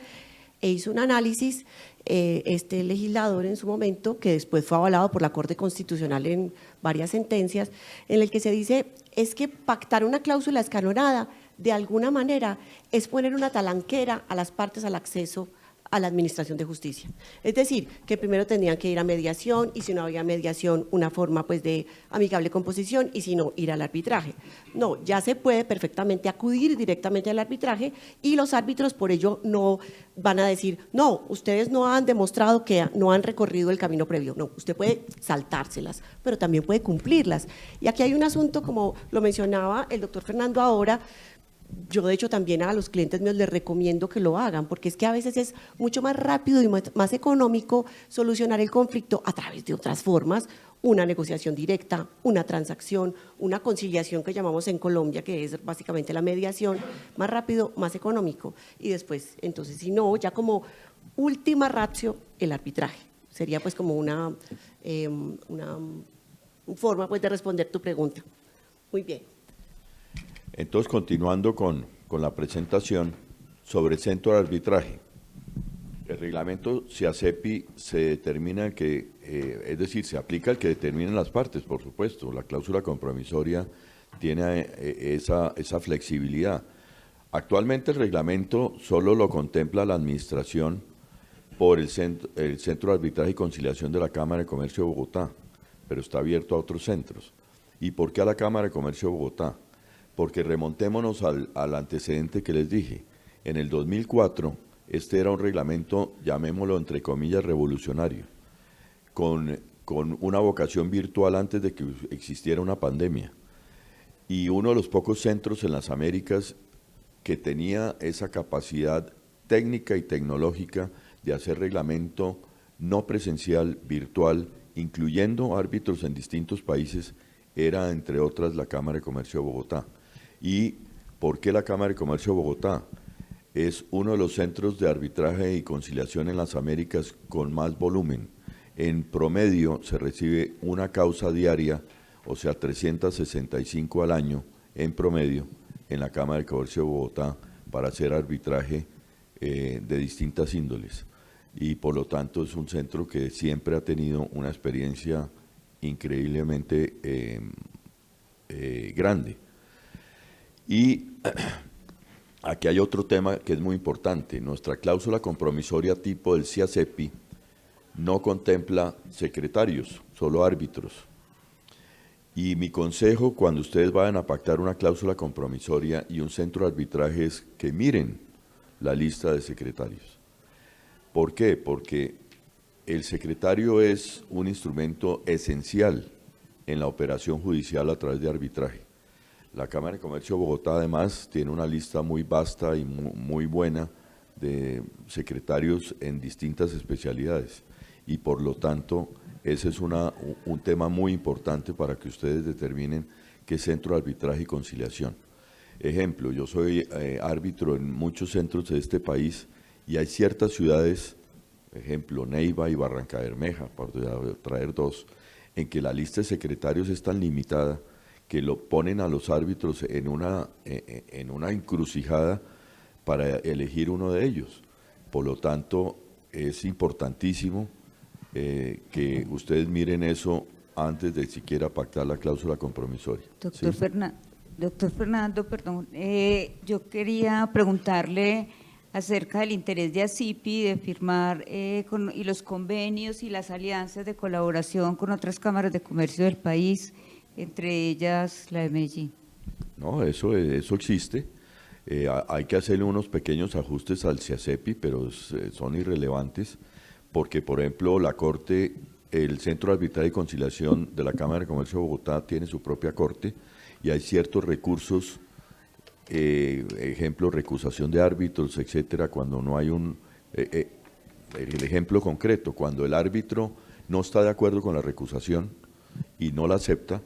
e hizo un análisis, este legislador en su momento, que después fue avalado por la Corte Constitucional en varias sentencias, en el que se dice es que pactar una cláusula escalonada de alguna manera es poner una talanquera a las partes al acceso a la Administración de Justicia. Es decir, que primero tendrían que ir a mediación y si no había mediación, una forma pues de amigable composición y si no, ir al arbitraje. No, ya se puede perfectamente acudir directamente al arbitraje y los árbitros por ello no van a decir, no, ustedes no han demostrado que no han recorrido el camino previo. No, usted puede saltárselas, pero también puede cumplirlas. Y aquí hay un asunto, como lo mencionaba el doctor Fernando ahora. Yo de hecho también a los clientes míos les recomiendo que lo hagan, porque es que a veces es mucho más rápido y más económico solucionar el conflicto a través de otras formas, una negociación directa, una transacción, una conciliación que llamamos en Colombia, que es básicamente la mediación, más rápido, más económico. Y después, entonces, si no, ya como última ratio, el arbitraje. Sería pues como una forma pues de responder tu pregunta. Muy bien. Entonces, continuando con la presentación sobre el centro de arbitraje, el reglamento SIACEPI se determina que, es decir, se aplica el que determinen las partes, por supuesto, la cláusula compromisoria tiene esa flexibilidad. Actualmente el reglamento solo lo contempla la administración por el centro de Arbitraje y Conciliación de la Cámara de Comercio de Bogotá, pero está abierto a otros centros. ¿Y por qué a la Cámara de Comercio de Bogotá? Porque remontémonos al antecedente que les dije. En el 2004, este era un reglamento, llamémoslo entre comillas, revolucionario, con una vocación virtual antes de que existiera una pandemia. Y uno de los pocos centros en las Américas que tenía esa capacidad técnica y tecnológica de hacer reglamento no presencial, virtual, incluyendo árbitros en distintos países, era, entre otras, la Cámara de Comercio de Bogotá. ¿Y por qué la Cámara de Comercio de Bogotá? Es uno de los centros de arbitraje y conciliación en las Américas con más volumen. En promedio se recibe una causa diaria, o sea, 365 al año en promedio en la Cámara de Comercio de Bogotá para hacer arbitraje de distintas índoles. Y por lo tanto es un centro que siempre ha tenido una experiencia increíblemente grande. Y aquí hay otro tema que es muy importante. Nuestra cláusula compromisoria tipo del SIACEPI no contempla secretarios, solo árbitros. Y mi consejo cuando ustedes vayan a pactar una cláusula compromisoria y un centro de arbitraje es que miren la lista de secretarios. ¿Por qué? Porque el secretario es un instrumento esencial en la operación judicial a través de arbitraje. La Cámara de Comercio de Bogotá, además, tiene una lista muy vasta y muy buena de secretarios en distintas especialidades y, por lo tanto, ese es un tema muy importante para que ustedes determinen qué centro de arbitraje y conciliación. Ejemplo, yo soy árbitro en muchos centros de este país y hay ciertas ciudades, ejemplo, Neiva y Barrancabermeja, por traer dos, en que la lista de secretarios es tan limitada que lo ponen a los árbitros en una encrucijada para elegir uno de ellos, Por lo tanto, es importantísimo que ustedes miren eso antes de siquiera pactar la cláusula compromisoria. Doctor, ¿Sí? Doctor Fernando, perdón, yo quería preguntarle acerca del interés de ASIPI de firmar y los convenios y las alianzas de colaboración con otras cámaras de comercio del país, entre ellas la de Medellín. No, eso existe. Hay que hacerle unos pequeños ajustes al CIACEPI, pero son irrelevantes, porque, por ejemplo, la Corte, el Centro de Arbitraje y Conciliación de la Cámara de Comercio de Bogotá tiene su propia corte y hay ciertos recursos, ejemplo, recusación de árbitros, etcétera, cuando no hay el ejemplo concreto, cuando el árbitro no está de acuerdo con la recusación y no la acepta,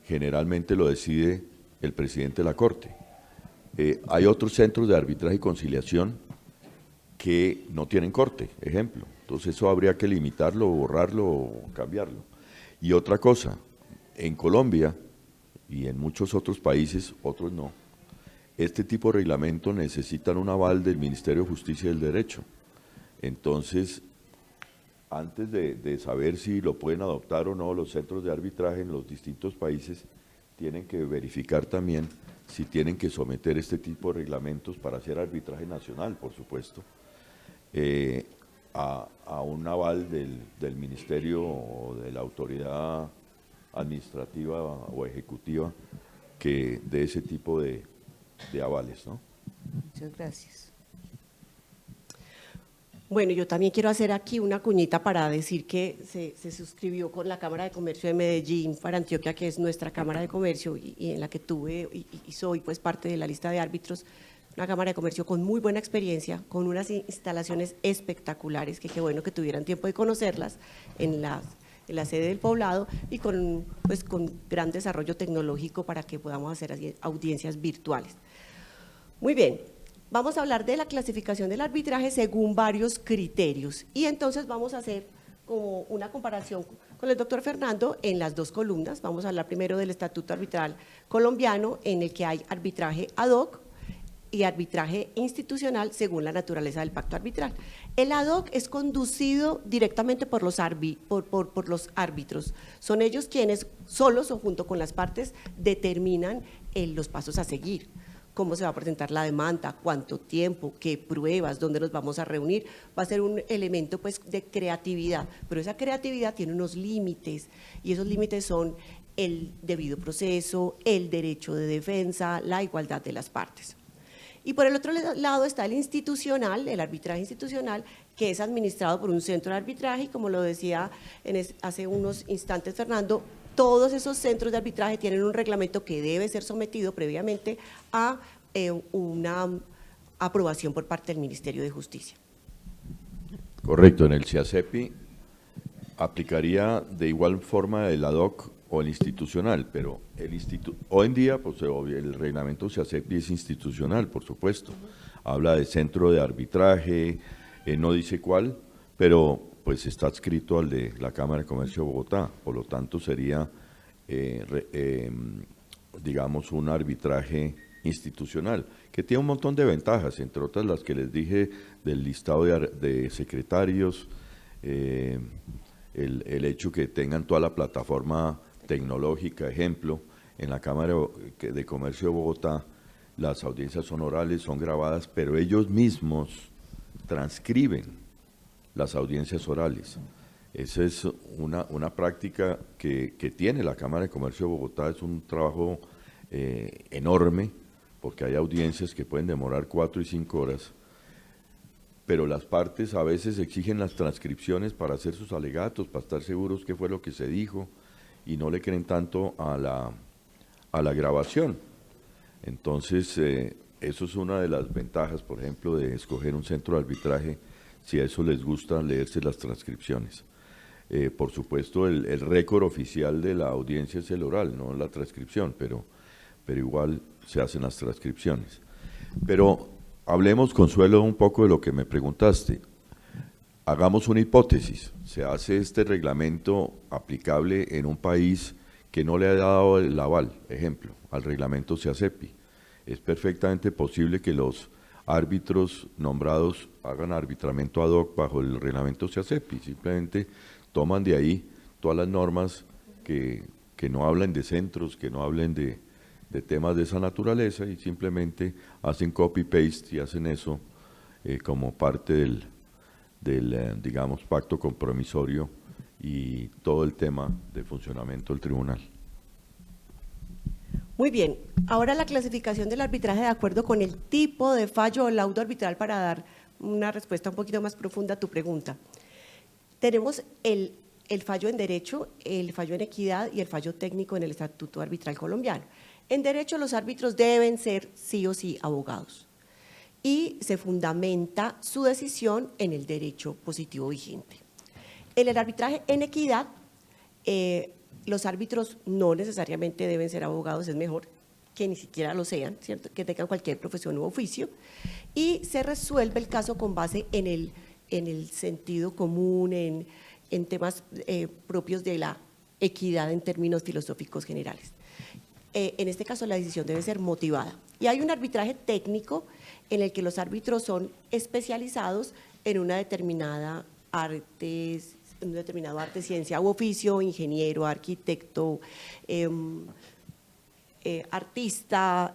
generalmente lo decide el presidente de la Corte. Hay otros centros de arbitraje y conciliación que no tienen corte, ejemplo. Entonces eso habría que limitarlo, borrarlo o cambiarlo. Y otra cosa, en Colombia y en muchos otros países, otros no, este tipo de reglamentos necesitan un aval del Ministerio de Justicia y del Derecho. Entonces, antes de saber si lo pueden adoptar o no los centros de arbitraje en los distintos países, tienen que verificar también si tienen que someter este tipo de reglamentos para hacer arbitraje nacional, por supuesto, a un aval del Ministerio o de la autoridad administrativa o ejecutiva que de ese tipo de avales, ¿no? Muchas gracias. Bueno, yo también quiero hacer aquí una cuñita para decir que se suscribió con la Cámara de Comercio de Medellín para Antioquia, que es nuestra Cámara de Comercio y en la que tuve y soy pues parte de la lista de árbitros, una Cámara de Comercio con muy buena experiencia, con unas instalaciones espectaculares, que qué bueno que tuvieran tiempo de conocerlas en la sede del Poblado y con gran desarrollo tecnológico para que podamos hacer audiencias virtuales. Muy bien. Vamos a hablar de la clasificación del arbitraje según varios criterios y entonces vamos a hacer como una comparación con el doctor Fernando en las dos columnas. Vamos a hablar primero del Estatuto Arbitral Colombiano, en el que hay arbitraje ad hoc y arbitraje institucional según la naturaleza del pacto arbitral. El ad hoc es conducido directamente por los árbitros. Son ellos quienes, solos o junto con las partes, determinan los pasos a seguir. Cómo se va a presentar la demanda, cuánto tiempo, qué pruebas, dónde nos vamos a reunir. Va a ser un elemento pues de creatividad, pero esa creatividad tiene unos límites y esos límites son el debido proceso, el derecho de defensa, la igualdad de las partes. Y por el otro lado está el institucional, el arbitraje institucional, que es administrado por un centro de arbitraje y como lo decía hace unos instantes Fernando, todos esos centros de arbitraje tienen un reglamento que debe ser sometido previamente a una aprobación por parte del Ministerio de Justicia. Correcto, en el CIACEPI aplicaría de igual forma el ad hoc o el institucional, pero hoy en día pues, el reglamento CIACEPI es institucional, por supuesto. Habla de centro de arbitraje, no dice cuál, pero pues está adscrito al de la Cámara de Comercio de Bogotá, por lo tanto sería, digamos, un arbitraje institucional, que tiene un montón de ventajas, entre otras las que les dije del listado de secretarios, el hecho que tengan toda la plataforma tecnológica, ejemplo, en la Cámara de Comercio de Bogotá, las audiencias son orales, son grabadas, pero ellos mismos transcriben las audiencias orales. Esa es una práctica que tiene la Cámara de Comercio de Bogotá, es un trabajo enorme, porque hay audiencias que pueden demorar 4 y 5 horas, pero las partes a veces exigen las transcripciones para hacer sus alegatos, para estar seguros qué fue lo que se dijo, y no le creen tanto a la grabación. Entonces, eso es una de las ventajas, por ejemplo, de escoger un centro de arbitraje, si a eso les gusta leerse las transcripciones. Por supuesto, el récord oficial de la audiencia es el oral, no la transcripción, pero igual se hacen las transcripciones. Pero hablemos, Consuelo, un poco de lo que me preguntaste. Hagamos una hipótesis. Se hace este reglamento aplicable en un país que no le ha dado el aval, ejemplo, al reglamento CIACEPI. Es perfectamente posible que los árbitros nombrados hagan arbitramiento ad hoc bajo el reglamento SEACEPI, simplemente toman de ahí todas las normas que no hablen de centros, que no hablen de temas de esa naturaleza y simplemente hacen copy-paste y hacen eso como parte del digamos, pacto compromisorio y todo el tema de funcionamiento del tribunal. Muy bien, ahora la clasificación del arbitraje de acuerdo con el tipo de fallo o laudo arbitral para dar una respuesta un poquito más profunda a tu pregunta. Tenemos el fallo en derecho, el fallo en equidad y el fallo técnico en el Estatuto Arbitral Colombiano. En derecho los árbitros deben ser sí o sí abogados y se fundamenta su decisión en el derecho positivo vigente. En el arbitraje en equidad, los árbitros no necesariamente deben ser abogados, es mejor que ni siquiera lo sean, ¿cierto? Que tengan cualquier profesión u oficio, y se resuelve el caso con base en el sentido común, en temas propios de la equidad en términos filosóficos generales. En este caso la decisión debe ser motivada. Y hay un arbitraje técnico en el que los árbitros son especializados en una determinada arte, ciencia u oficio, ingeniero, arquitecto, artista,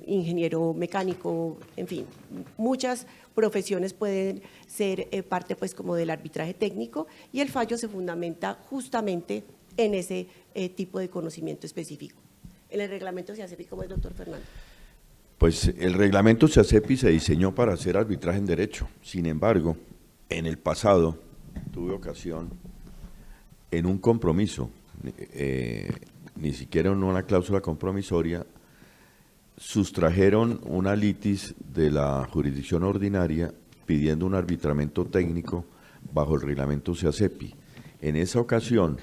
ingeniero mecánico, en fin, muchas profesiones pueden ser parte pues como del arbitraje técnico y el fallo se fundamenta justamente en ese tipo de conocimiento específico. En el reglamento SEACEPI, ¿cómo es, doctor Fernando? Pues el reglamento SEACEPI se diseñó para hacer arbitraje en derecho. Sin embargo, en el pasado tuve ocasión en un compromiso, ni siquiera en una cláusula compromisoria, sustrajeron una litis de la jurisdicción ordinaria pidiendo un arbitramiento técnico bajo el reglamento SEACEPI. En esa ocasión,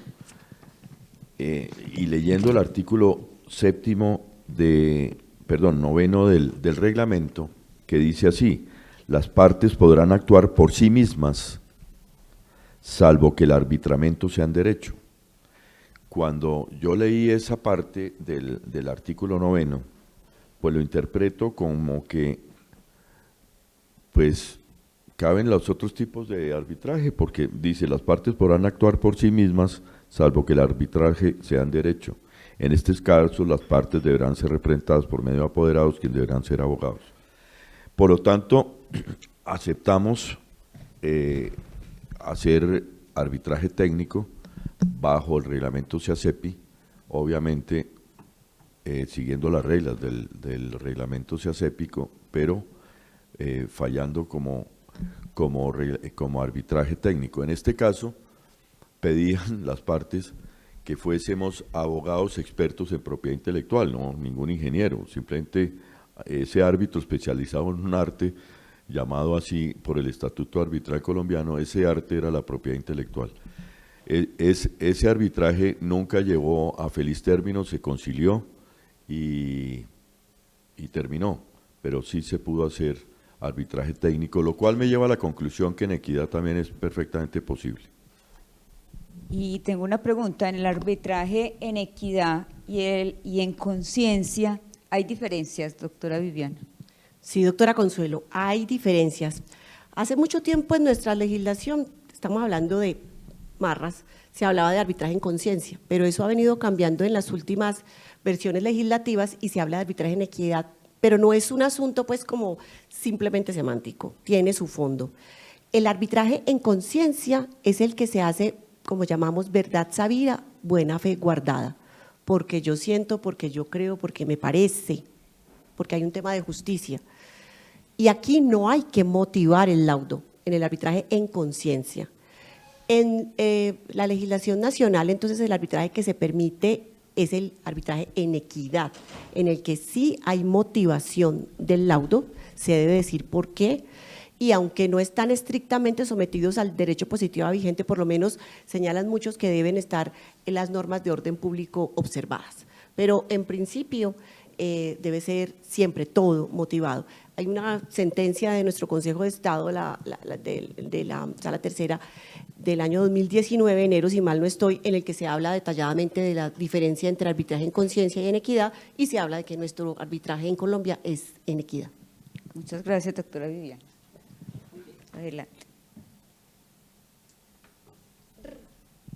y leyendo el artículo noveno del reglamento, que dice así: las partes podrán actuar por sí mismas, salvo que el arbitramiento sea en derecho. Cuando yo leí esa parte del artículo noveno, pues lo interpreto como que pues caben los otros tipos de arbitraje, porque dice las partes podrán actuar por sí mismas, salvo que el arbitraje sea en derecho. En este caso, las partes deberán ser representadas por medio de apoderados, quienes deberán ser abogados. Por lo tanto, aceptamos hacer arbitraje técnico bajo el reglamento SEACEPI, obviamente siguiendo las reglas del reglamento SEACEPI, pero fallando como arbitraje técnico. En este caso, pedían las partes que fuésemos abogados expertos en propiedad intelectual, no ningún ingeniero, simplemente ese árbitro especializado en un arte llamado así por el Estatuto Arbitral Colombiano, ese arte era la propiedad intelectual. Ese arbitraje nunca llegó a feliz término, se concilió y terminó, pero sí se pudo hacer arbitraje técnico, lo cual me lleva a la conclusión que en equidad también es perfectamente posible. Y tengo una pregunta, en el arbitraje en equidad y en conciencia, ¿hay diferencias, doctora Viviana? Sí, doctora Consuelo, hay diferencias. Hace mucho tiempo en nuestra legislación, estamos hablando de Marras, se hablaba de arbitraje en conciencia, pero eso ha venido cambiando en las últimas versiones legislativas y se habla de arbitraje en equidad, pero no es un asunto pues como simplemente semántico, tiene su fondo. El arbitraje en conciencia es el que se hace, como llamamos, verdad sabida, buena fe guardada, porque yo siento, porque yo creo, porque me parece, porque hay un tema de justicia. Y aquí no hay que motivar el laudo en el arbitraje en conciencia. En la legislación nacional, entonces, el arbitraje que se permite es el arbitraje en equidad, en el que sí hay motivación del laudo, se debe decir por qué, y aunque no están estrictamente sometidos al derecho positivo vigente, por lo menos señalan muchos que deben estar en las normas de orden público observadas. Pero en principio debe ser siempre todo motivado. Hay una sentencia de nuestro Consejo de Estado, de la Sala Tercera, del año 2019, enero, si mal no estoy, en el que se habla detalladamente de la diferencia entre arbitraje en conciencia y en equidad, y se habla de que nuestro arbitraje en Colombia es en equidad. Muchas gracias, doctora Viviana. Adelante.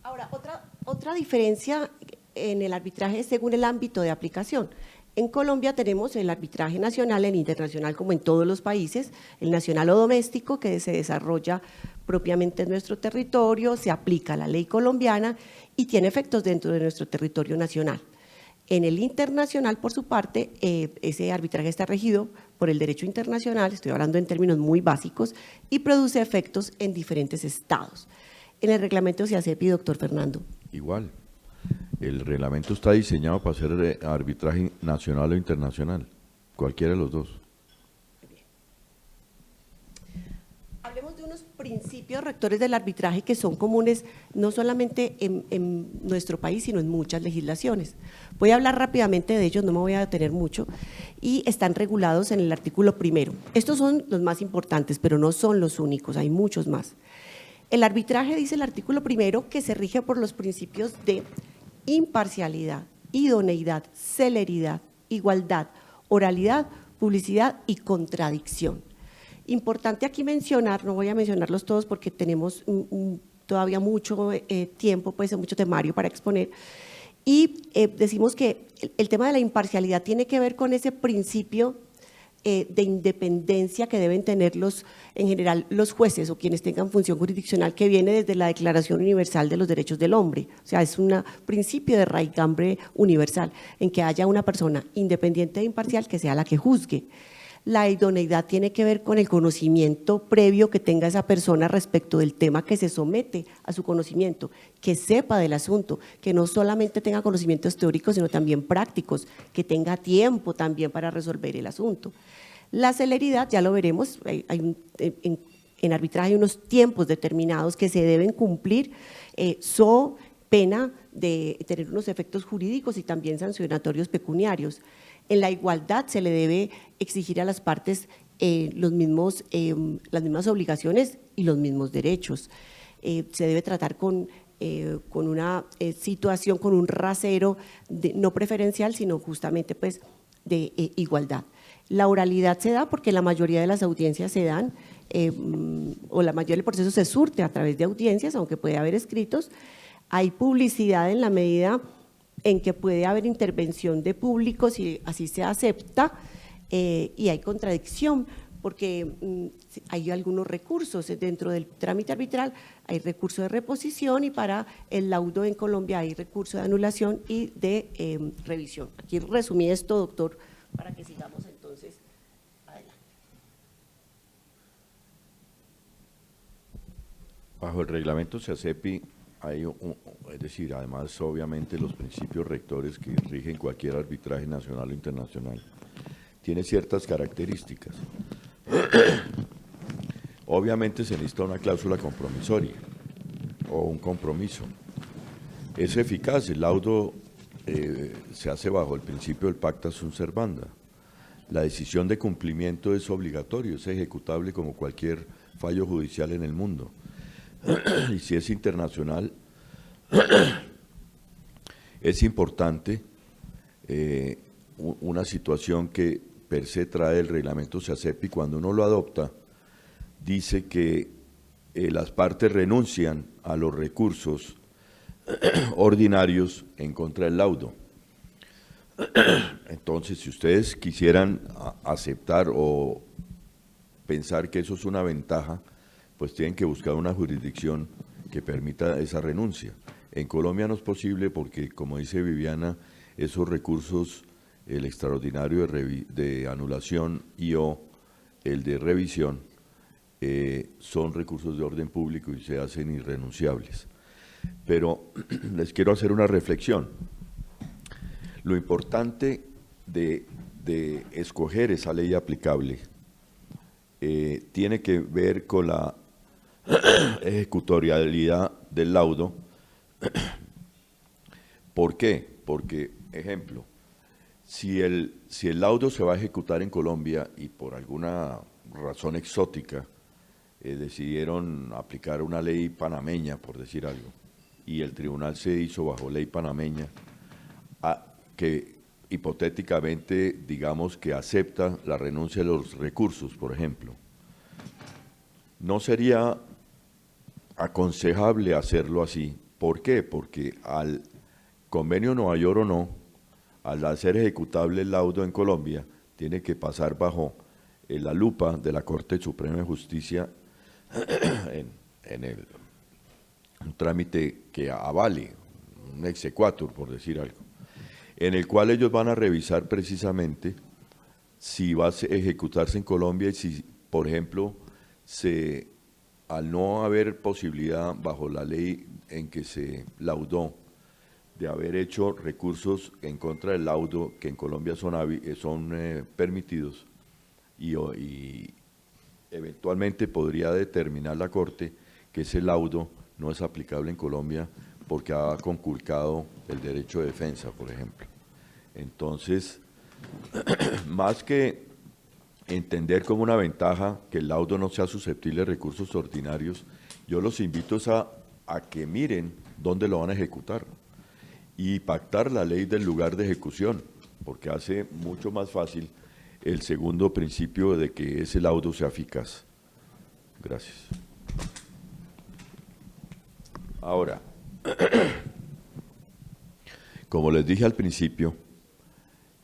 Ahora, otra diferencia en el arbitraje es según el ámbito de aplicación. En Colombia tenemos el arbitraje nacional, el internacional, como en todos los países, el nacional o doméstico, que se desarrolla propiamente en nuestro territorio, se aplica la ley colombiana y tiene efectos dentro de nuestro territorio nacional. En el internacional, por su parte, ese arbitraje está regido por el derecho internacional, estoy hablando en términos muy básicos, y produce efectos en diferentes estados. En el reglamento SIACEPI, doctor Fernando. Igual, el reglamento está diseñado para hacer arbitraje nacional o internacional, cualquiera de los dos. Hablemos de unos principios rectores del arbitraje que son comunes no solamente en nuestro país, sino en muchas legislaciones. Voy a hablar rápidamente de ellos, no me voy a detener mucho, y están regulados en el artículo 1. Estos son los más importantes, pero no son los únicos, hay muchos más. El arbitraje, dice el artículo 1, que se rige por los principios de imparcialidad, idoneidad, celeridad, igualdad, oralidad, publicidad y contradicción. Importante aquí mencionar, no voy a mencionarlos todos porque tenemos todavía mucho tiempo, pues mucho temario para exponer, y decimos que el tema de la imparcialidad tiene que ver con ese principio de independencia que deben tener en general los jueces o quienes tengan función jurisdiccional, que viene desde la Declaración Universal de los Derechos del Hombre. O sea, es un principio de raigambre universal en que haya una persona independiente e imparcial que sea la que juzgue. La idoneidad tiene que ver con el conocimiento previo que tenga esa persona respecto del tema que se somete a su conocimiento, que sepa del asunto, que no solamente tenga conocimientos teóricos, sino también prácticos, que tenga tiempo también para resolver el asunto. La celeridad, ya lo veremos, en arbitraje hay unos tiempos determinados que se deben cumplir, so pena de tener unos efectos jurídicos y también sancionatorios pecuniarios. En la igualdad se le debe exigir a las partes las mismas obligaciones y los mismos derechos. Se debe tratar con una situación, con un rasero no preferencial, sino justamente pues de igualdad. La oralidad se da porque la mayoría de las audiencias se dan, o la mayoría del proceso se surte a través de audiencias, aunque puede haber escritos. Hay publicidad en la medida en que puede haber intervención de público, si así se acepta, y hay contradicción, porque hay algunos recursos dentro del trámite arbitral, hay recurso de reposición y para el laudo en Colombia hay recurso de anulación y de revisión. Aquí resumí esto, doctor, para que sigamos entonces adelante. Bajo el reglamento SIACEPI hay, es decir, además obviamente los principios rectores que rigen cualquier arbitraje nacional o internacional, tiene ciertas características. Obviamente se necesita una cláusula compromisoria o un compromiso. Es eficaz, el laudo se hace bajo el principio del pacta sunt servanda. La decisión de cumplimiento es obligatorio, es ejecutable como cualquier fallo judicial en el mundo. Y si es internacional, es importante una situación que per se trae el reglamento SIACEPI, cuando uno lo adopta, dice que las partes renuncian a los recursos ordinarios en contra del laudo. Entonces, si ustedes quisieran aceptar o pensar que eso es una ventaja, pues tienen que buscar una jurisdicción que permita esa renuncia. En Colombia no es posible porque, como dice Viviana, esos recursos, el extraordinario de anulación y o el de revisión, son recursos de orden público y se hacen irrenunciables. Pero les quiero hacer una reflexión. Lo importante de escoger esa ley aplicable tiene que ver con la ejecutorialidad del laudo. ¿Por qué? Porque, ejemplo, si el laudo se va a ejecutar en Colombia y por alguna razón exótica decidieron aplicar una ley panameña, por decir algo, y el tribunal se hizo bajo ley panameña, que hipotéticamente, digamos que acepta la renuncia de los recursos, por ejemplo. No sería aconsejable hacerlo así. ¿Por qué? Porque al convenio Nueva York o no, al hacer ejecutable el laudo en Colombia, tiene que pasar bajo la lupa de la Corte Suprema de Justicia en un trámite que avale, un exequatur, por decir algo, en el cual ellos van a revisar precisamente si va a ejecutarse en Colombia y si, por ejemplo, al no haber posibilidad bajo la ley en que se laudó de haber hecho recursos en contra del laudo que en Colombia son permitidos y eventualmente podría determinar la Corte que ese laudo no es aplicable en Colombia porque ha conculcado el derecho de defensa, por ejemplo. Entonces, más que entender como una ventaja que el laudo no sea susceptible de recursos ordinarios, yo los invito a que miren dónde lo van a ejecutar y pactar la ley del lugar de ejecución, porque hace mucho más fácil el segundo principio de que ese laudo sea eficaz. Gracias. Ahora, como les dije al principio,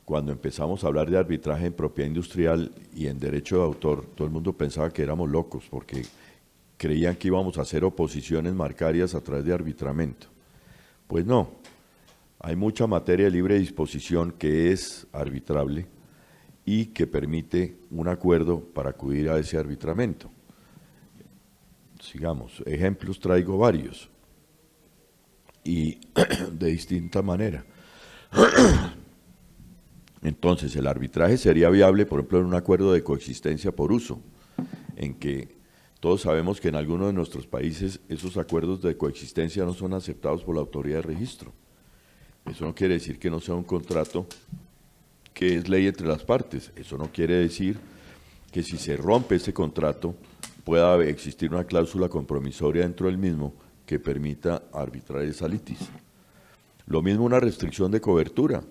cuando empezamos a hablar de arbitraje en propiedad industrial y en derecho de autor, todo el mundo pensaba que éramos locos porque creían que íbamos a hacer oposiciones marcarias a través de arbitramiento. Pues no, hay mucha materia de libre disposición que es arbitrable y que permite un acuerdo para acudir a ese arbitramiento. Sigamos, ejemplos traigo varios y de distinta manera. Entonces, el arbitraje sería viable, por ejemplo, en un acuerdo de coexistencia por uso, en que todos sabemos que en algunos de nuestros países esos acuerdos de coexistencia no son aceptados por la autoridad de registro. Eso no quiere decir que no sea un contrato que es ley entre las partes. Eso no quiere decir que si se rompe ese contrato pueda existir una cláusula compromisoria dentro del mismo que permita arbitrar esa litis. Lo mismo una restricción de cobertura.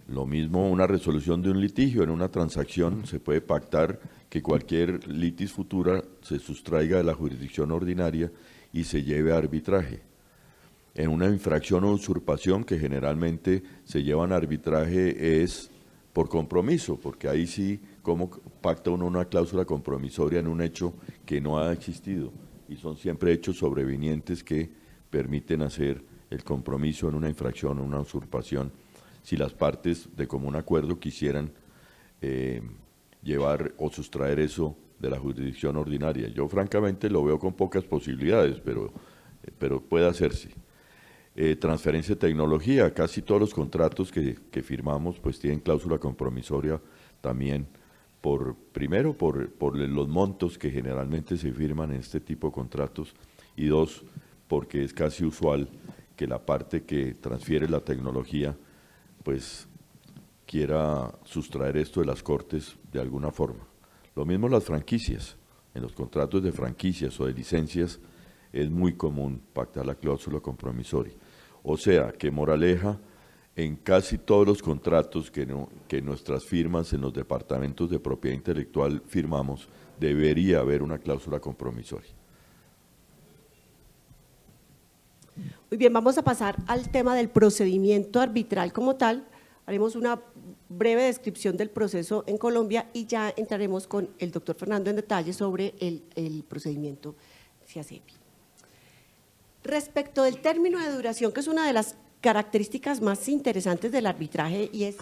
Lo mismo una resolución de un litigio. En una transacción se puede pactar que cualquier litis futura se sustraiga de la jurisdicción ordinaria y se lleve a arbitraje. En una infracción o usurpación que generalmente se llevan a arbitraje es por compromiso, porque ahí sí, ¿cómo pacta uno una cláusula compromisoria en un hecho que no ha existido? Y son siempre hechos sobrevinientes que permiten hacer el compromiso en una infracción o una usurpación, si las partes de común acuerdo quisieran llevar o sustraer eso de la jurisdicción ordinaria. Yo francamente lo veo con pocas posibilidades, pero puede hacerse. Transferencia de tecnología, casi todos los contratos que firmamos pues tienen cláusula compromisoria también, primero por los montos que generalmente se firman en este tipo de contratos, y dos, porque es casi usual que la parte que transfiere la tecnología pues quiera sustraer esto de las cortes de alguna forma. Lo mismo las franquicias. En los contratos de franquicias o de licencias es muy común pactar la cláusula compromisoria. O sea, que moraleja, en casi todos los contratos que nuestras firmas en los departamentos de propiedad intelectual firmamos, debería haber una cláusula compromisoria. Muy bien, vamos a pasar al tema del procedimiento arbitral como tal. Haremos una breve descripción del proceso en Colombia y ya entraremos con el doctor Fernando en detalle sobre el procedimiento SIACEPI. Respecto del término de duración, que es una de las características más interesantes del arbitraje y es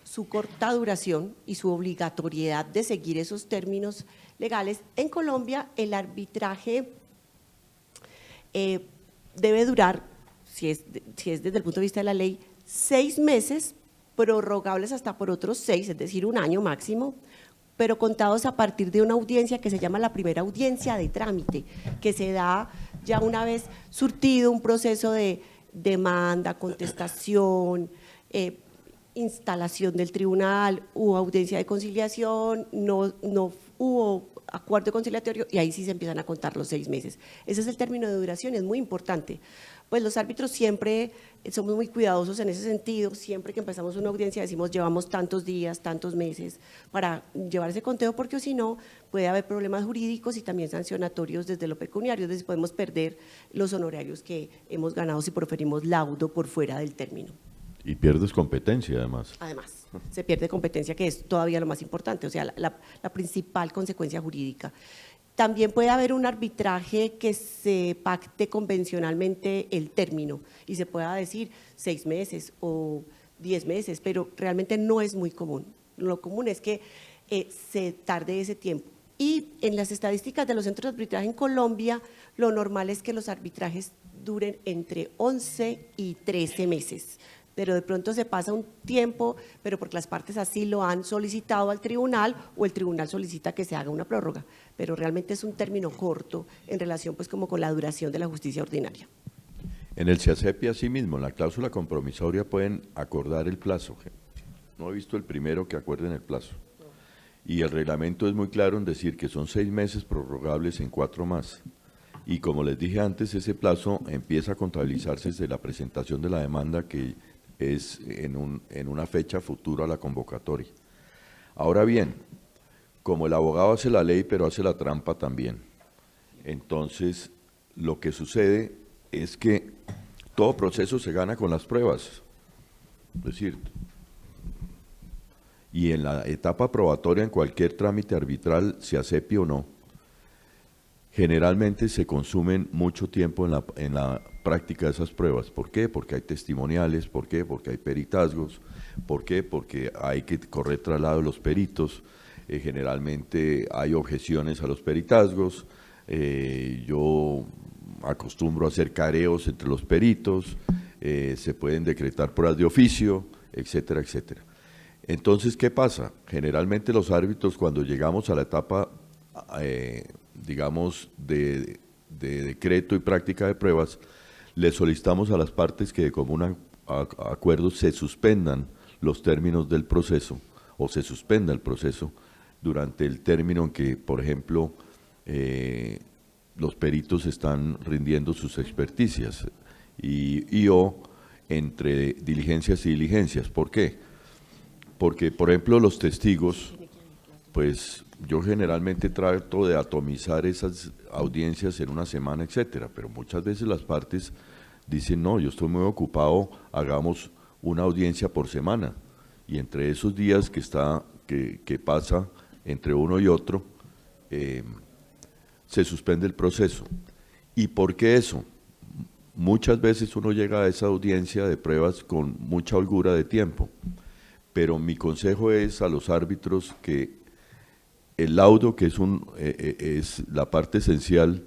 su corta duración y su obligatoriedad de seguir esos términos legales, en Colombia el arbitraje debe durar, si es desde el punto de vista de la ley, 6 meses, prorrogables hasta por otros 6, es decir, 1 año máximo, pero contados a partir de una audiencia que se llama la primera audiencia de trámite, que se da ya una vez surtido un proceso de demanda, contestación, instalación del tribunal, hubo audiencia de conciliación, no hubo acuerdo conciliatorio y ahí sí se empiezan a contar los 6 meses. Ese es el término de duración, es muy importante. Pues los árbitros siempre somos muy cuidadosos en ese sentido, siempre que empezamos una audiencia decimos llevamos tantos días, tantos meses para llevar ese conteo, porque si no puede haber problemas jurídicos y también sancionatorios desde lo pecuniario, es decir, podemos perder los honorarios que hemos ganado si proferimos laudo por fuera del término. Y pierdes competencia además. Además, se pierde competencia, que es todavía lo más importante, o sea, la principal consecuencia jurídica. También puede haber un arbitraje que se pacte convencionalmente el término y se pueda decir 6 meses o 10 meses, pero realmente no es muy común. Lo común es que se tarde ese tiempo. Y en las estadísticas de los centros de arbitraje en Colombia, lo normal es que los arbitrajes duren entre 11 y 13 meses. Pero de pronto se pasa un tiempo, pero porque las partes así lo han solicitado al tribunal o el tribunal solicita que se haga una prórroga, pero realmente es un término corto en relación pues como con la duración de la justicia ordinaria. En el CIACEPI asimismo, en la cláusula compromisoria pueden acordar el plazo. No he visto el primero que acuerden el plazo. Y el reglamento es muy claro en decir que son 6 meses prorrogables en 4 más. Y como les dije antes, ese plazo empieza a contabilizarse desde la presentación de la demanda, que es en una fecha futura a la convocatoria. Ahora bien, como el abogado hace la ley, pero hace la trampa también, entonces lo que sucede es que todo proceso se gana con las pruebas, es decir, y en la etapa probatoria en cualquier trámite arbitral, se acepte o no, generalmente se consumen mucho tiempo en la práctica de esas pruebas. ¿Por qué? Porque hay testimoniales. ¿Por qué? Porque hay peritazgos. ¿Por qué? Porque hay que correr traslado de los peritos. Generalmente hay objeciones a los peritazgos. Yo acostumbro a hacer careos entre los peritos. Se pueden decretar pruebas de oficio, etcétera, etcétera. Entonces, ¿qué pasa? Generalmente los árbitros, cuando llegamos a la etapa digamos, de decreto y práctica de pruebas, le solicitamos a las partes que de común acuerdo se suspendan los términos del proceso o se suspenda el proceso durante el término en que, por ejemplo, los peritos están rindiendo sus experticias y o entre diligencias y diligencias. ¿Por qué? Porque, por ejemplo, los testigos, pues yo generalmente trato de atomizar esas audiencias en una semana, etcétera, pero muchas veces las partes dicen, no, yo estoy muy ocupado, hagamos una audiencia por semana, y entre esos días que pasa entre uno y otro, se suspende el proceso. ¿Y por qué eso? Muchas veces uno llega a esa audiencia de pruebas con mucha holgura de tiempo, pero mi consejo es a los árbitros que el laudo, que es la parte esencial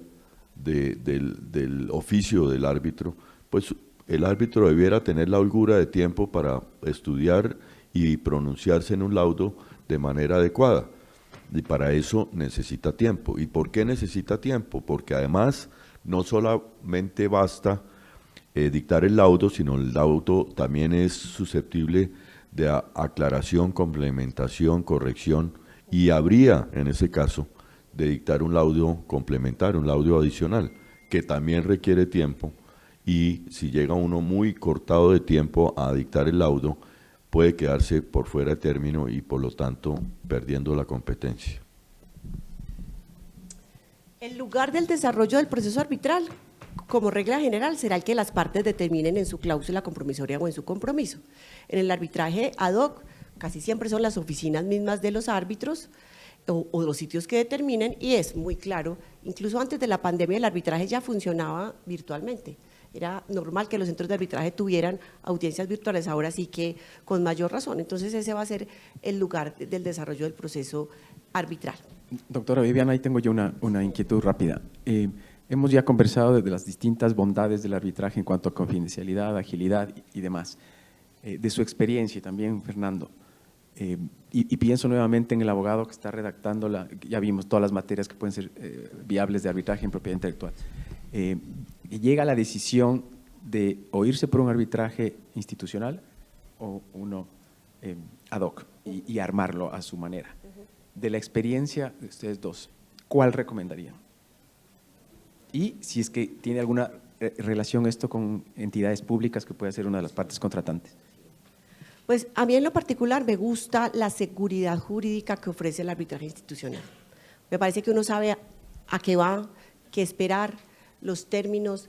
del oficio del árbitro, pues el árbitro debiera tener la holgura de tiempo para estudiar y pronunciarse en un laudo de manera adecuada. Y para eso necesita tiempo. ¿Y por qué necesita tiempo? Porque además no solamente basta dictar el laudo, sino el laudo también es susceptible de aclaración, complementación, corrección, y habría, en ese caso, de dictar un laudo complementario, un laudo adicional, que también requiere tiempo, y si llega uno muy cortado de tiempo a dictar el laudo, puede quedarse por fuera de término y, por lo tanto, perdiendo la competencia. El lugar del desarrollo del proceso arbitral, como regla general, será el que las partes determinen en su cláusula compromisoria o en su compromiso. En el arbitraje ad hoc, casi siempre son las oficinas mismas de los árbitros o los sitios que determinen, y es muy claro, incluso antes de la pandemia el arbitraje ya funcionaba virtualmente. Era normal que los centros de arbitraje tuvieran audiencias virtuales, ahora sí que con mayor razón. Entonces ese va a ser el lugar del desarrollo del proceso arbitral. Doctora Viviana, ahí tengo yo una inquietud rápida. Hemos ya conversado de las distintas bondades del arbitraje en cuanto a confidencialidad, agilidad y demás. De su experiencia y también, Fernando, y pienso nuevamente en el abogado que está redactando, ya vimos todas las materias que pueden ser viables de arbitraje en propiedad intelectual. Llega a la decisión de o irse por un arbitraje institucional o uno ad hoc y armarlo a su manera. De la experiencia de ustedes dos, ¿cuál recomendaría? Y si es que tiene alguna relación esto con entidades públicas que puede ser una de las partes contratantes. Pues a mí en lo particular me gusta la seguridad jurídica que ofrece el arbitraje institucional. Me parece que uno sabe a qué va, qué esperar, los términos,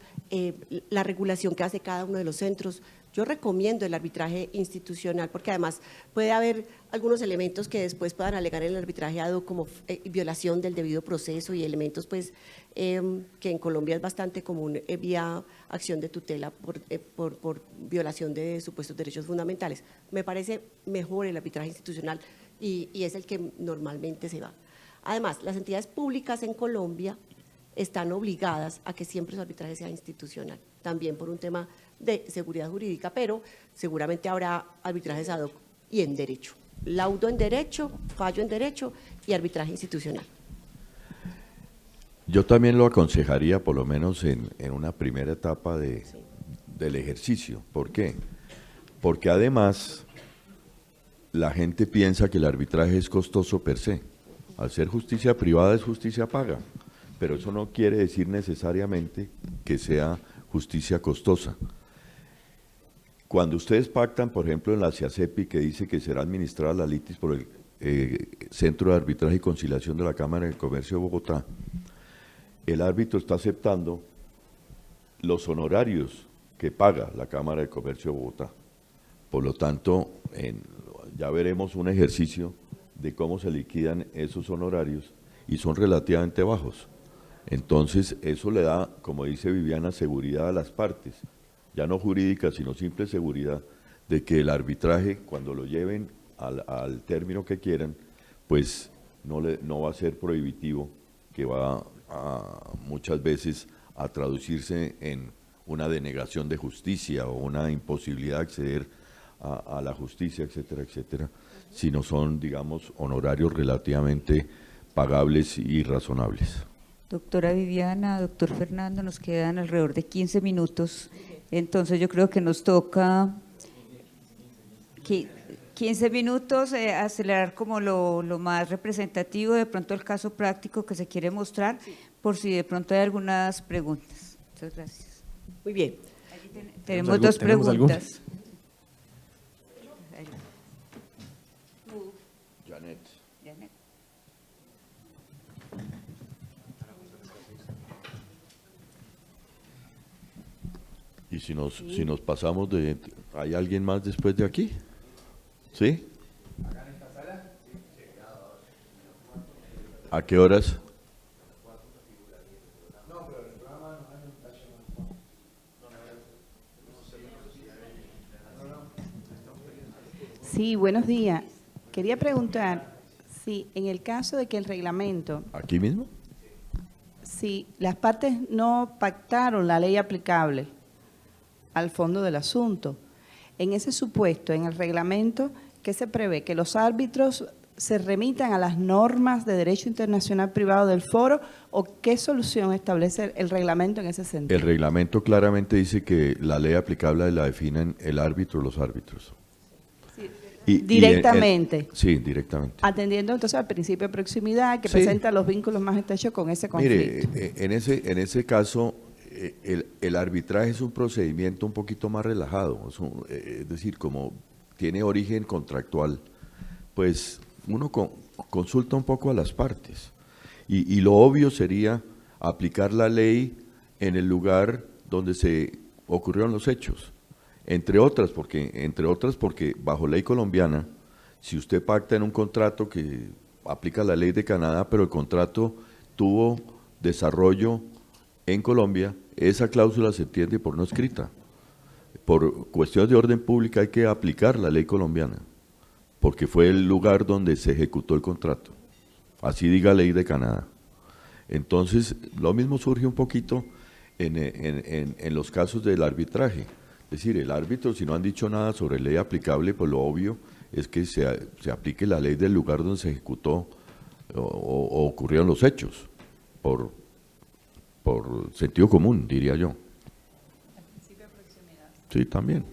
la regulación que hace cada uno de los centros. Yo recomiendo el arbitraje institucional porque además puede haber algunos elementos que después puedan alegar en el arbitraje ad hoc como violación del debido proceso y elementos pues que en Colombia es bastante común vía acción de tutela por violación de supuestos derechos fundamentales. Me parece mejor el arbitraje institucional y es el que normalmente se va. Además, las entidades públicas en Colombia están obligadas a que siempre su arbitraje sea institucional, también por un tema de seguridad jurídica, pero seguramente habrá arbitrajes ad hoc y en derecho, laudo en derecho, fallo en derecho y arbitraje institucional. Yo también lo aconsejaría, por lo menos en una primera etapa del ejercicio. ¿Por qué? Porque además la gente piensa que el arbitraje es costoso per se. Al ser justicia privada es justicia paga, pero eso no quiere decir necesariamente que sea justicia costosa. Cuando ustedes pactan, por ejemplo, en la CIACEPI, que dice que será administrada la litis por el Centro de Arbitraje y Conciliación de la Cámara de Comercio de Bogotá, el árbitro está aceptando los honorarios que paga la Cámara de Comercio de Bogotá. Por lo tanto, ya veremos un ejercicio de cómo se liquidan esos honorarios y son relativamente bajos. Entonces, eso le da, como dice Viviana, seguridad a las partes, ya no jurídica, sino simple seguridad de que el arbitraje, cuando lo lleven al término que quieran, pues no va a ser prohibitivo, que va muchas veces a traducirse en una denegación de justicia o una imposibilidad de acceder a la justicia, etcétera, etcétera, sino son, digamos, honorarios relativamente pagables y razonables. Doctora Viviana, doctor Fernando, nos quedan alrededor de 15 minutos, entonces yo creo que nos toca 15 minutos, acelerar como lo más representativo, de pronto el caso práctico que se quiere mostrar, por si de pronto hay algunas preguntas. Muchas gracias. Muy bien. Tenemos dos preguntas. Janet. Y si nos pasamos de… ¿Hay alguien más después de aquí? ¿Sí? ¿A qué horas? Sí, buenos días. Quería preguntar si en el caso de que el reglamento… ¿Aquí mismo? Si las partes no pactaron la ley aplicable al fondo del asunto, en ese supuesto, en el reglamento, ¿qué se prevé? ¿Que los árbitros se remitan a las normas de derecho internacional privado del foro o qué solución establece el reglamento en ese sentido? El reglamento claramente dice que la ley aplicable la definen el árbitro o los árbitros. Directamente. Sí, directamente. Atendiendo entonces al principio de proximidad que Sí. presenta los vínculos más estrechos con ese conflicto. Mire, en ese caso, el arbitraje es un procedimiento un poquito más relajado, es decir, como tiene origen contractual, pues uno consulta un poco a las partes y lo obvio sería aplicar la ley en el lugar donde se ocurrieron los hechos. Entre otras porque bajo ley colombiana, si usted pacta en un contrato que aplica la ley de Canadá, pero el contrato tuvo desarrollo en Colombia, esa cláusula se entiende por no escrita. Por cuestiones de orden pública hay que aplicar la ley colombiana, porque fue el lugar donde se ejecutó el contrato. Así diga ley de Canadá. Entonces, lo mismo surge un poquito en los casos del arbitraje. Es decir, el árbitro, si no han dicho nada sobre ley aplicable, pues lo obvio es que se aplique la ley del lugar donde se ejecutó o ocurrieron los hechos, por sentido común, diría yo. Sí, también.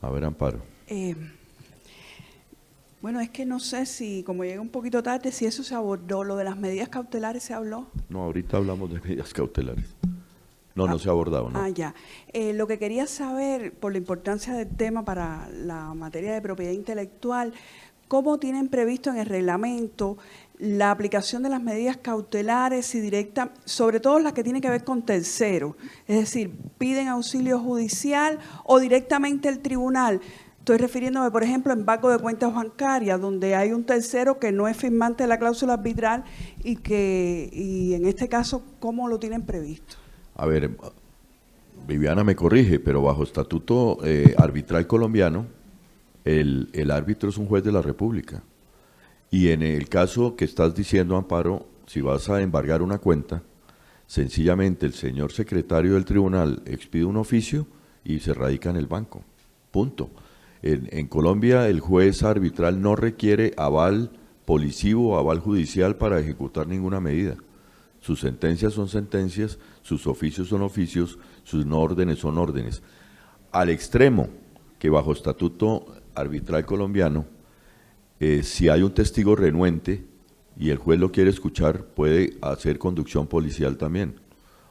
A ver, Amparo. Bueno, es que no sé si, como llegué un poquito tarde, si eso se abordó, lo de las medidas cautelares se habló. No, ahorita hablamos de medidas cautelares. No se ha abordado, ¿no? Ya. Lo que quería saber, por la importancia del tema para la materia de propiedad intelectual, ¿cómo tienen previsto en el reglamento la aplicación de las medidas cautelares y directas, sobre todo las que tienen que ver con terceros? Es decir, ¿piden auxilio judicial o directamente el tribunal? Estoy refiriéndome, por ejemplo, en banco de cuentas bancarias, donde hay un tercero que no es firmante de la cláusula arbitral y en este caso, ¿cómo lo tienen previsto? A ver, Viviana me corrige, pero bajo estatuto arbitral colombiano, el árbitro es un juez de la República. Y en el caso que estás diciendo, Amparo, si vas a embargar una cuenta, sencillamente el señor secretario del tribunal expide un oficio y se radica en el banco. Punto. En Colombia el juez arbitral no requiere aval policivo o aval judicial para ejecutar ninguna medida. Sus sentencias son sentencias, sus oficios son oficios, sus órdenes son órdenes. Al extremo que bajo estatuto arbitral colombiano, si hay un testigo renuente y el juez lo quiere escuchar, puede hacer conducción policial también.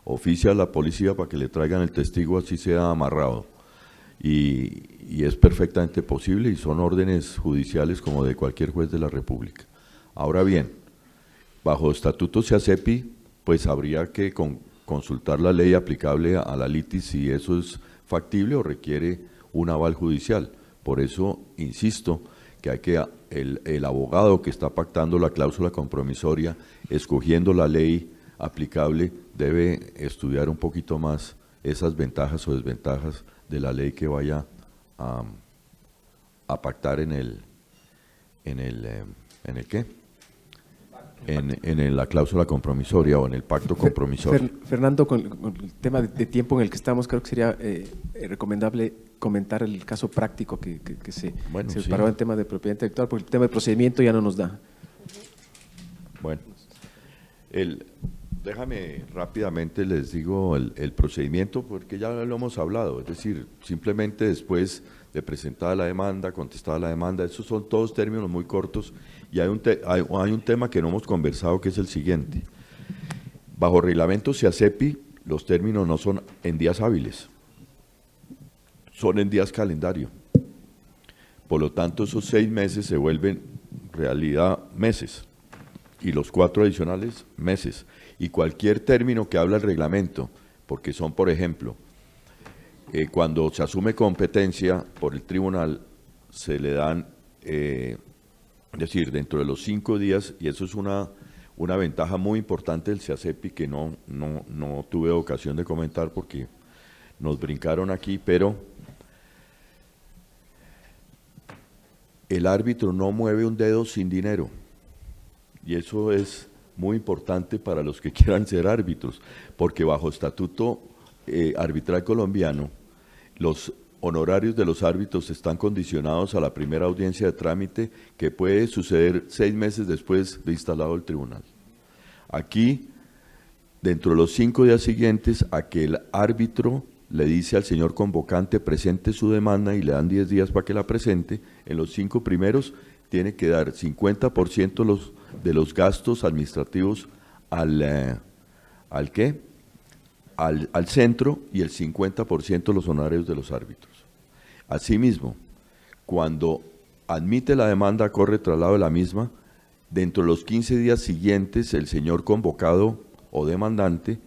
Oficia a la policía para que le traigan el testigo, así sea amarrado. Y es perfectamente posible y son órdenes judiciales como de cualquier juez de la República. Ahora bien, bajo estatuto SEACEPI, pues habría que consultar la ley aplicable a la litis si eso es factible o requiere un aval judicial. Por eso, insisto, que hay que el abogado que está pactando la cláusula compromisoria, escogiendo la ley aplicable, debe estudiar un poquito más esas ventajas o desventajas de la ley que vaya a pactar en la cláusula compromisoria o en el pacto compromisorio. Fernando, con el tema de tiempo en el que estamos, creo que sería recomendable comentar el caso práctico que se disparó en tema de propiedad intelectual, porque el tema de procedimiento ya no nos da. Bueno, déjame rápidamente les digo el procedimiento, porque ya lo hemos hablado, es decir, simplemente después de presentada la demanda, contestada la demanda, esos son todos términos muy cortos, y hay un tema que no hemos conversado que es el siguiente. Bajo reglamento SEACEPI, los términos no son en días hábiles, son en días calendario. Por lo tanto, esos 6 meses se vuelven realidad meses, y los 4 adicionales meses. Y cualquier término que habla el reglamento, porque son, por ejemplo, cuando se asume competencia por el tribunal, se le dan, es decir, dentro de los 5 días, y eso es una ventaja muy importante del SEACEPI que no tuve ocasión de comentar porque nos brincaron aquí, pero el árbitro no mueve un dedo sin dinero, y eso es muy importante para los que quieran ser árbitros, porque bajo estatuto arbitral colombiano, los honorarios de los árbitros están condicionados a la primera audiencia de trámite que puede suceder 6 meses después de instalado el tribunal. Aquí, dentro de los 5 días siguientes a que el árbitro le dice al señor convocante presente su demanda y le dan 10 días para que la presente, en los 5 primeros tiene que dar 50% de los gastos administrativos al centro y el 50% los honorarios de los árbitros. Asimismo, cuando admite la demanda, corre traslado de la misma, dentro de los 15 días siguientes el señor convocado o demandante,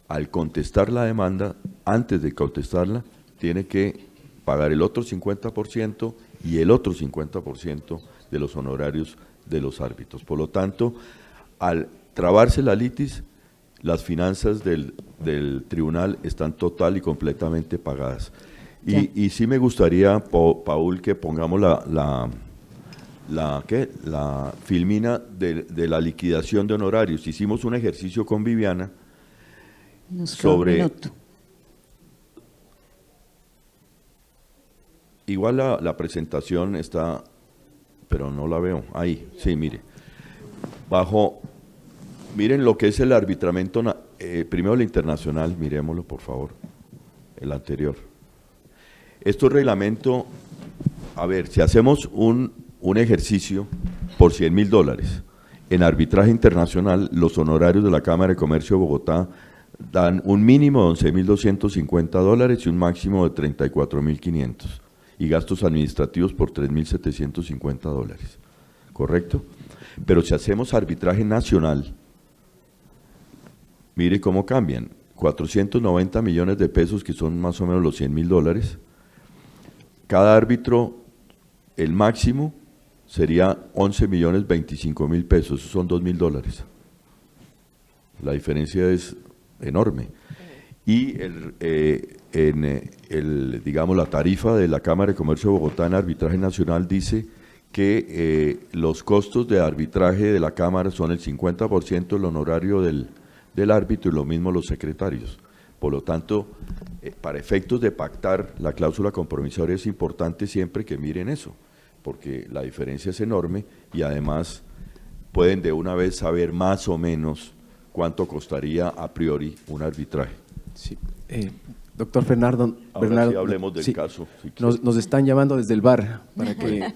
al contestar la demanda, antes de contestarla, tiene que pagar el otro 50% y el otro 50% de los honorarios de los árbitros. Por lo tanto, al trabarse la litis, las finanzas del tribunal están total y completamente pagadas. Y sí me gustaría, Paul, que pongamos la filmina de la liquidación de honorarios. Hicimos un ejercicio con Viviana sobre... Igual la presentación está, pero no la veo. Ahí, sí, mire. Miren lo que es el arbitramiento, primero el internacional, miremoslo por favor, el anterior. Esto es reglamento, a ver, si hacemos un ejercicio por $100.000. En arbitraje internacional, los honorarios de la Cámara de Comercio de Bogotá dan un mínimo de $11.250 y un máximo de $34.500, y gastos administrativos por $3.750, ¿correcto? Pero si hacemos arbitraje nacional, mire cómo cambian, 490 millones de pesos, que son más o menos los $100.000, cada árbitro, el máximo sería 11.025.000 pesos, esos son $2.000. La diferencia es enorme. Y digamos, la tarifa de la Cámara de Comercio de Bogotá en arbitraje nacional dice que los costos de arbitraje de la Cámara son el 50% del honorario del árbitro, y lo mismo los secretarios. Por lo tanto, para efectos de pactar la cláusula compromisoria es importante siempre que miren eso, porque la diferencia es enorme y además pueden de una vez saber más o menos cuánto costaría a priori un arbitraje. Sí. Doctor Bernardo, ahora sí hablemos del caso. Si nos están llamando desde el bar para que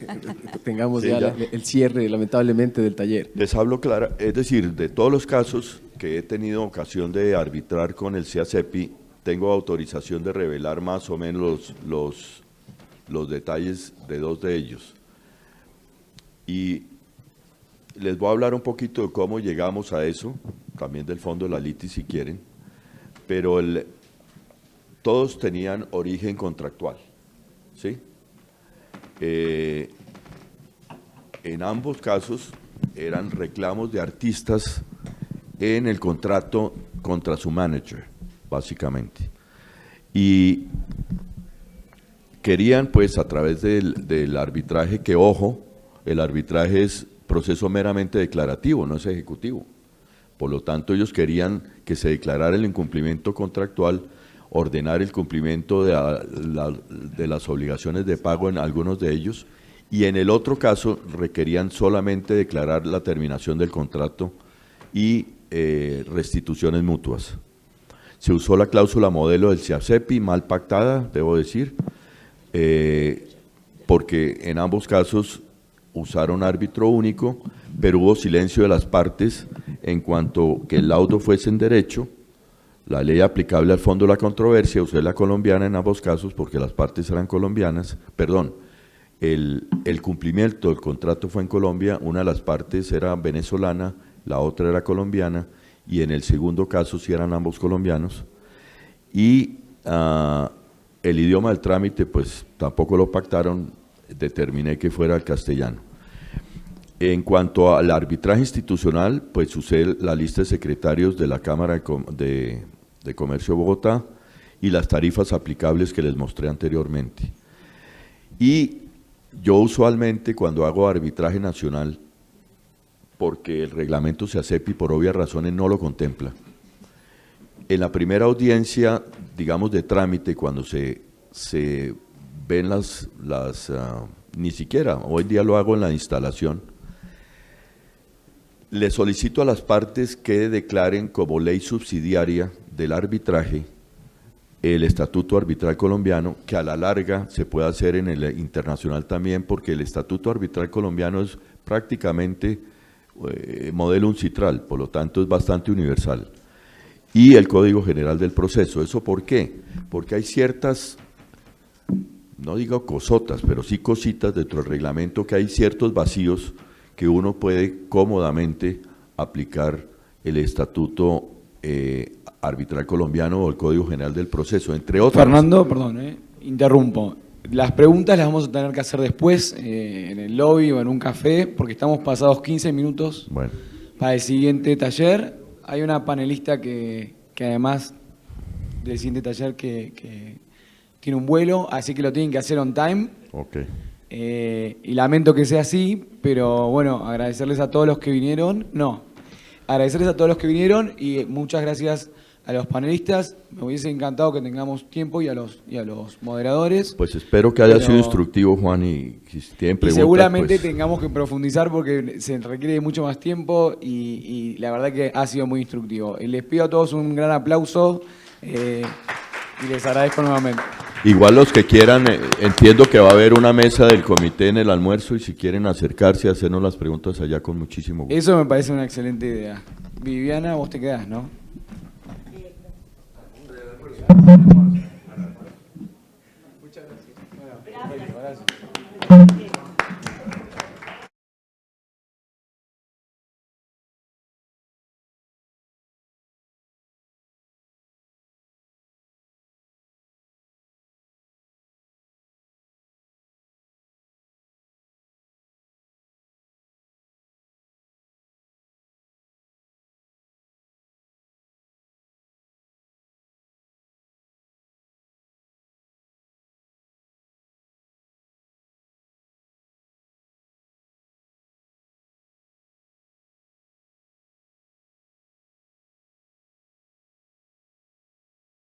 tengamos sí, ya el cierre, lamentablemente, del taller. Les hablo clara, es decir, de todos los casos que he tenido ocasión de arbitrar con el CIACEPI, tengo autorización de revelar más o menos los detalles de 2 de ellos. Y les voy a hablar un poquito de cómo llegamos a eso, también del fondo de la litis si quieren, pero todos tenían origen contractual, ¿sí? En ambos casos eran reclamos de artistas en el contrato contra su manager, básicamente. Y querían, pues, a través del arbitraje, que, ojo, el arbitraje es proceso meramente declarativo, no es ejecutivo. Por lo tanto, ellos querían que se declarara el incumplimiento contractual, ordenar el cumplimiento de las obligaciones de pago en algunos de ellos, y en el otro caso requerían solamente declarar la terminación del contrato y restituciones mutuas. Se usó la cláusula modelo del CIACEPI, mal pactada, debo decir, porque en ambos casos usaron árbitro único, pero hubo silencio de las partes en cuanto que el laudo fuese en derecho. La ley aplicable al fondo de la controversia, usé la colombiana en ambos casos porque las partes eran colombianas, perdón, el cumplimiento del contrato fue en Colombia, una de las partes era venezolana, la otra era colombiana, y en el segundo caso sí eran ambos colombianos, y el idioma del trámite pues tampoco lo pactaron, determiné que fuera el castellano. En cuanto al arbitraje institucional, pues usé la lista de secretarios de la Cámara de Comercio de Bogotá y las tarifas aplicables que les mostré anteriormente. Y yo usualmente cuando hago arbitraje nacional, porque el reglamento CIACEPI por obvias razones no lo contempla, en la primera audiencia, digamos de trámite, cuando se ven ni siquiera, hoy día lo hago en la instalación, le solicito a las partes que declaren como ley subsidiaria del arbitraje el Estatuto Arbitral Colombiano, que a la larga se puede hacer en el internacional también, porque el Estatuto Arbitral Colombiano es prácticamente modelo uncitral, por lo tanto es bastante universal. Y el Código General del Proceso. ¿Eso por qué? Porque hay ciertas, no digo cosotas, pero sí cositas dentro del reglamento, que hay ciertos vacíos que uno puede cómodamente aplicar el Estatuto Arbitral Colombiano o el Código General del Proceso, entre otros. Fernando, perdón, interrumpo. Las preguntas las vamos a tener que hacer después, en el lobby o en un café, porque estamos pasados 15 minutos para el siguiente taller. Hay una panelista que además del siguiente taller que tiene un vuelo, así que lo tienen que hacer on time. Okay. Y lamento que sea así, pero bueno, agradecerles a todos los que vinieron. Agradecerles a todos los que vinieron y muchas gracias a los panelistas. Me hubiese encantado que tengamos tiempo y a los moderadores. Pues espero que haya sido instructivo, Juan, y si tienen preguntas, y seguramente pues tengamos que profundizar porque se requiere mucho más tiempo y la verdad que ha sido muy instructivo. Y les pido a todos un gran aplauso y les agradezco nuevamente. Igual los que quieran, entiendo que va a haber una mesa del comité en el almuerzo y si quieren acercarse a hacernos las preguntas allá con muchísimo gusto. Eso me parece una excelente idea. Viviana, vos te quedás, ¿no? Muchas gracias. Bueno, gracias.